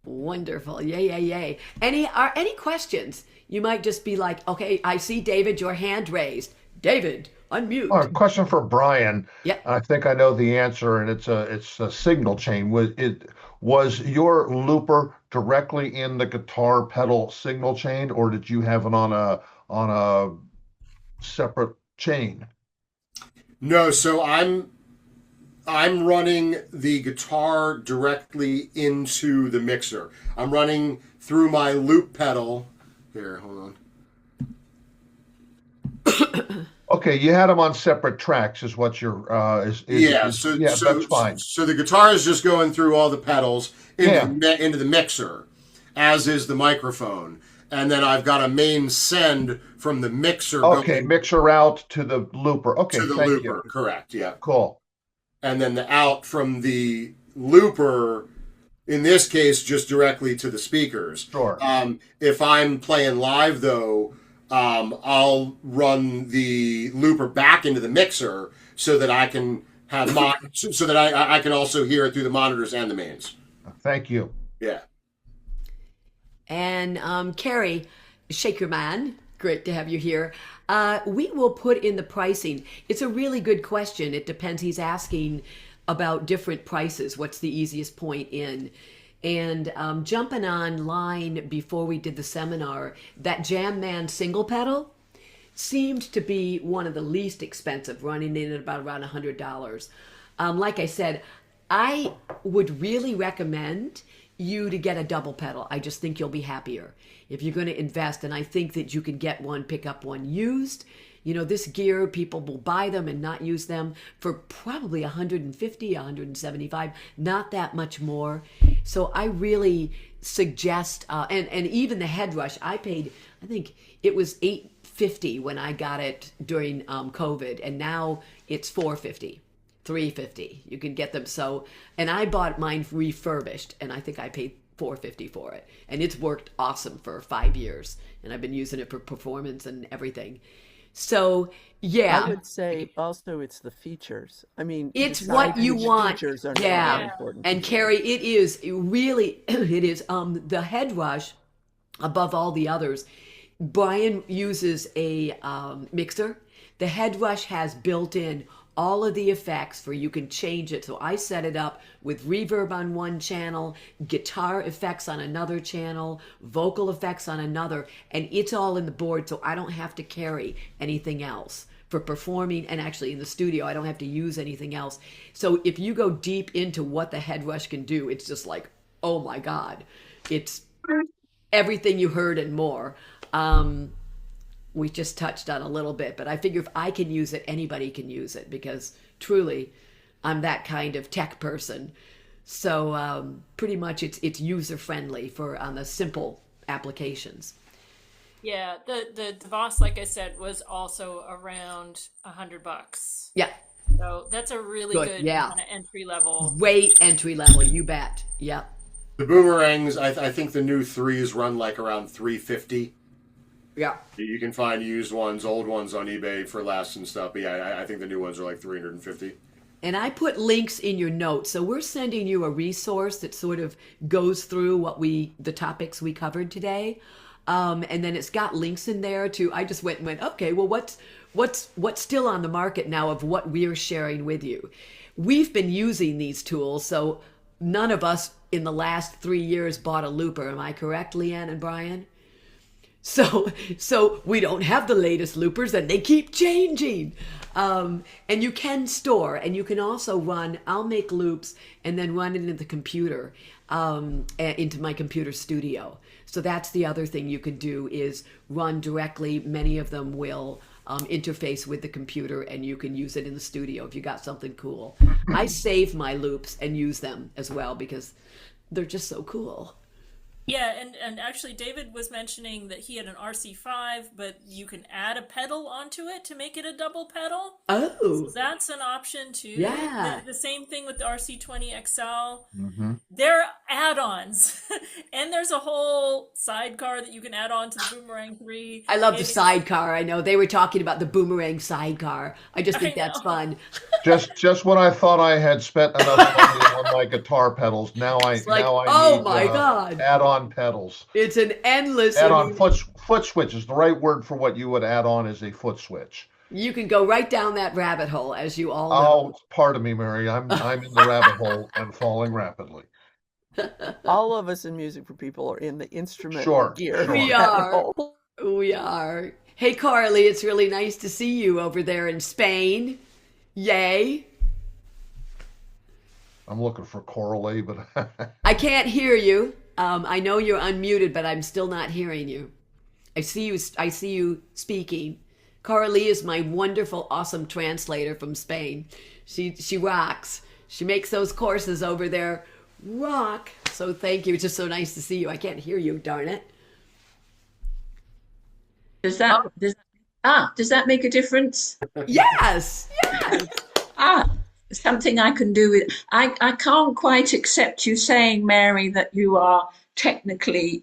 Wonderful. Yay. Any questions? You might just be like, okay, I see David, your hand raised. David, unmute. A question for Brian. Yeah. I think I know the answer, and it's a signal chain. Was your looper directly in the guitar pedal signal chain, or did you have it on a separate chain? No, so I'm running the guitar directly into the mixer. I'm running through my loop pedal. Here, hold on. Okay, you had them on separate tracks, is what you're that's fine. So the guitar is just going through all the pedals into the mixer, as is the microphone. And then I've got a main send from the mixer. Okay, mixer out to the looper. Okay, to the thank looper, you. correct, yeah. Cool. And then the out from the looper, in this case, just directly to the speakers. Sure. If I'm playing live, though, I'll run the looper back into the mixer so that I can have so that I can also hear it through the monitors and the mains. Thank you. Yeah. And Carrie, Shake Your Man, great to have you here. We will put in the pricing. It's a really good question. It depends. He's asking about different prices. What's the easiest point in? And jumping online before we did the seminar, that Jam Man single pedal seemed to be one of the least expensive, running in at about around $100. Like I said, I would really recommend you to get a double pedal. I just think you'll be happier if you're going to invest. And I think that you can get one, pick up one used. You know, this gear, people will buy them and not use them for probably $150, $175, not that much more. So I really suggest, and even the head rush, I paid, I think it was $850 when I got it during COVID, and now it's $450. $350. You can get them. So, and I bought mine refurbished, and I think I paid $450 for it, and it's worked awesome for 5 years, and I've been using it for performance and everything. So yeah, I would say also it's the features. I mean, it's what you want. Features are important. And Carrie, it is really, it is the head rush above all the others Brian uses a mixer. The head rush has built in all of the effects for you can change it. So I set it up with reverb on one channel, guitar effects on another channel, vocal effects on another, and it's all in the board, so I don't have to carry anything else for performing. And actually in the studio I don't have to use anything else. So if you go deep into what the head rush can do, it's just like, oh my God, it's everything you heard and more. We just touched on a little bit, but I figure if I can use it, anybody can use it, because truly I'm that kind of tech person. So pretty much it's user friendly for on the simple applications. Yeah, the DeVos, like I said, was also around $100. Yeah. So that's a really good yeah. kind of entry level. Way entry level, you bet. Yep. The boomerangs, I think the new 3s run like around $350. Yeah. You can find used ones, old ones on eBay for less and stuff. But yeah, I think the new ones are like $350. And I put links in your notes. So we're sending you a resource that sort of goes through the topics we covered today. And then it's got links in there to, I just went, okay, well, what's still on the market now of what we're sharing with you? We've been using these tools. So none of us in the last 3 years bought a looper. Am I correct, Leanne and Brian? So we don't have the latest loopers, and they keep changing. And you can store, and you can also run, I'll make loops and then run it into the computer, into my computer studio. So that's the other thing you could do is run directly. Many of them will interface with the computer, and you can use it in the studio if you got something cool. I save my loops and use them as well because they're just so cool. Yeah, and actually David was mentioning that he had an RC5, but you can add a pedal onto it to make it a double pedal. Oh. So that's an option too. Yeah. The same thing with the RC20 XL. Mm-hmm. They're add-ons. And there's a whole sidecar that you can add on to the Boomerang 3. I love the sidecar. I know they were talking about the Boomerang sidecar. I just think that's fun. Just when I thought I had spent enough money on my guitar pedals, now I need God, add-on pedals. It's an endless add-on foot switch is the right word for what you would add on is a foot switch. You can go right down that rabbit hole, as you all know. Oh, pardon me, Mary. I'm in the rabbit hole and falling rapidly. All of us in Music for People are in the instrument gear. Sure. We are. Hey, Carly, it's really nice to see you over there in Spain. Yay. I'm looking for Coralie, but I can't hear you. I know you're unmuted, but I'm still not hearing you. I see you speaking. Coralie is my wonderful, awesome translator from Spain. She rocks. She makes those courses over there rock. So thank you. It's just so nice to see you. I can't hear you, darn it. Does that make a difference? Yes. Something I can do with. I can't quite accept you saying, Mary, that you are technologically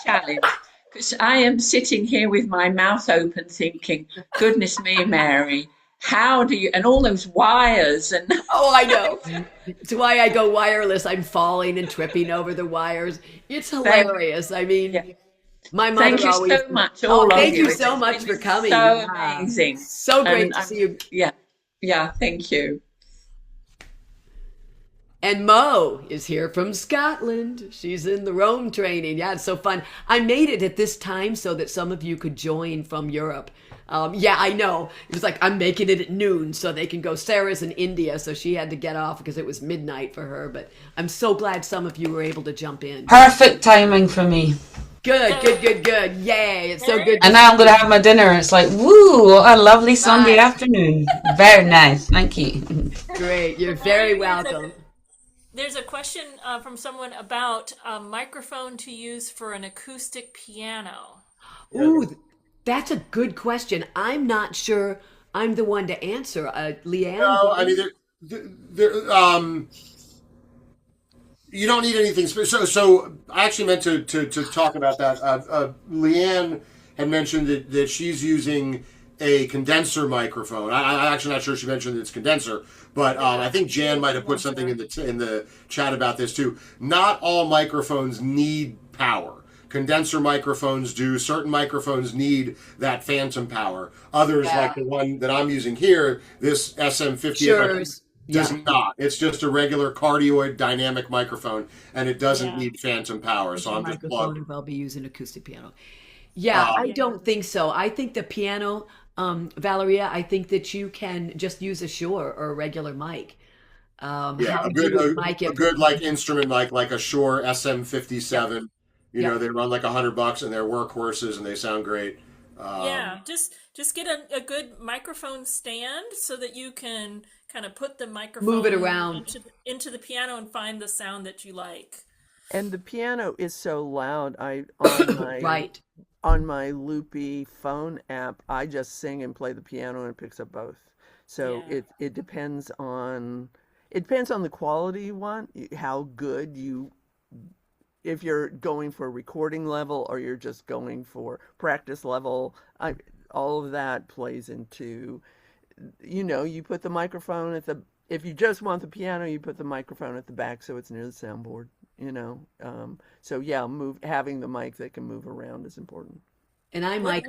challenged, because I am sitting here with my mouth open thinking, goodness me, Mary, how do you, and all those wires and oh, I know. It's why I go wireless. I'm falling and tripping over the wires. It's hilarious. I mean, my mother thank you always, so much. Thank you so much for coming. So amazing. So great to see you. Yeah, thank you. And Mo is here from Scotland. She's in the Rome training. Yeah, it's so fun. I made it at this time so that some of you could join from Europe. Yeah, I know. It was like, I'm making it at noon so they can go. Sarah's in India, so she had to get off because it was midnight for her. But I'm so glad some of you were able to jump in. Perfect timing for me. Good. Yay, it's so good. And now I'm going to have my dinner. It's like, woo, what a lovely Sunday afternoon. Very nice. Thank you. Great. You're very welcome. There's a question from someone about a microphone to use for an acoustic piano. Ooh, that's a good question. I'm not sure I'm the one to answer. Leanne? No, I mean, you don't need anything special. So I actually meant to talk about that. Leanne had mentioned that she's using a condenser microphone. I'm actually not sure she mentioned it's condenser, but I think Jan might have put something in the chat about this too. Not all microphones need power, condenser microphones do. Certain microphones need that phantom power. Others, like the one that I'm using here, this SM50, does not. It's just a regular cardioid dynamic microphone, and it doesn't need phantom power. So I'm just plugged. If I'll be using acoustic piano. I don't think so. I think the piano, Valeria, I think that you can just use a Shure or a regular mic. A good like instrument like a Shure SM57. You know, they run like $100 and they're workhorses and they sound great. Just get a good microphone stand so that you can kind of put the microphone, move it around into the piano and find the sound that you like. And the piano is so loud. On my Loopy phone app, I just sing and play the piano and it picks up both. So it depends on the quality you want, how good if you're going for recording level or you're just going for practice level. All of that plays into, you put the microphone if you just want the piano, you put the microphone at the back so it's near the soundboard. Having the mic that can move around is important. And I might.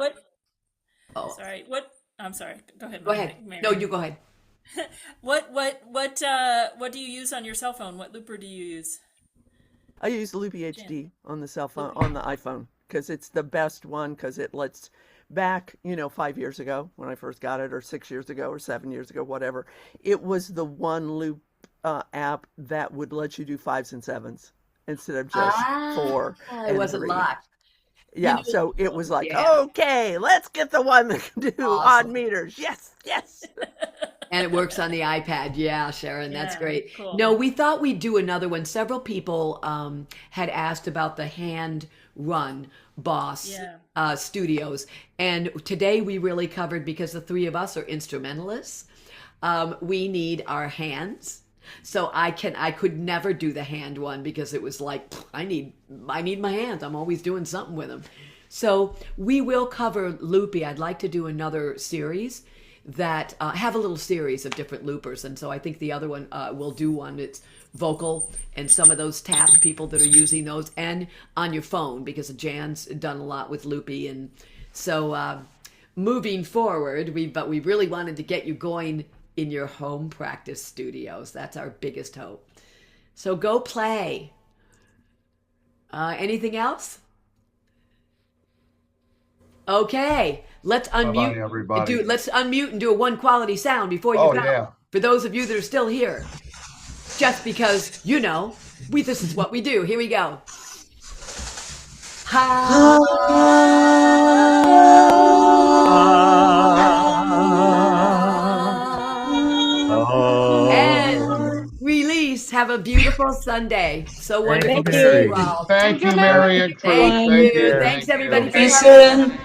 Sorry. What? I'm sorry. Go ahead. Go ahead. Mary. No, you go ahead. What do you use on your cell phone? What looper do you use? I use the Loopy HD on the cell phone, on the iPhone, because it's the best one. Because it lets back, 5 years ago when I first got it, or 6 years ago, or 7 years ago, whatever. It was the one loop app that would let you do 5s and 7s instead of just 4. It wasn't 3. Locked. Yeah, so it was like, okay, let's get the one that can do odd meters. Yes. And it works on the iPad. Yeah, Sharon, that's great. Cool. No, we thought we'd do another one. Several people had asked about the hand run Boss studios. And today we really covered, because the three of us are instrumentalists, we need our hands. So I could never do the hand one because it was like, I need my hands. I'm always doing something with them. So we will cover Loopy. I'd like to do another series that have a little series of different loopers. And so I think the other one will do one. It's vocal and some of those tapped people that are using those, and on your phone, because Jan's done a lot with Loopy. And so moving forward, we really wanted to get you going in your home practice studios. That's our biggest hope. So go play. Anything else? Okay, let's unmute. Bye-bye, everybody. Let's unmute and do a one quality sound before you go. Yeah. For those of you that are still here, just because this is what we do. Here we go. And release. Have a beautiful Sunday. So wonderful to see you all. Thank you, Mary and Chris. Thank you. Thanks, everybody. See you soon.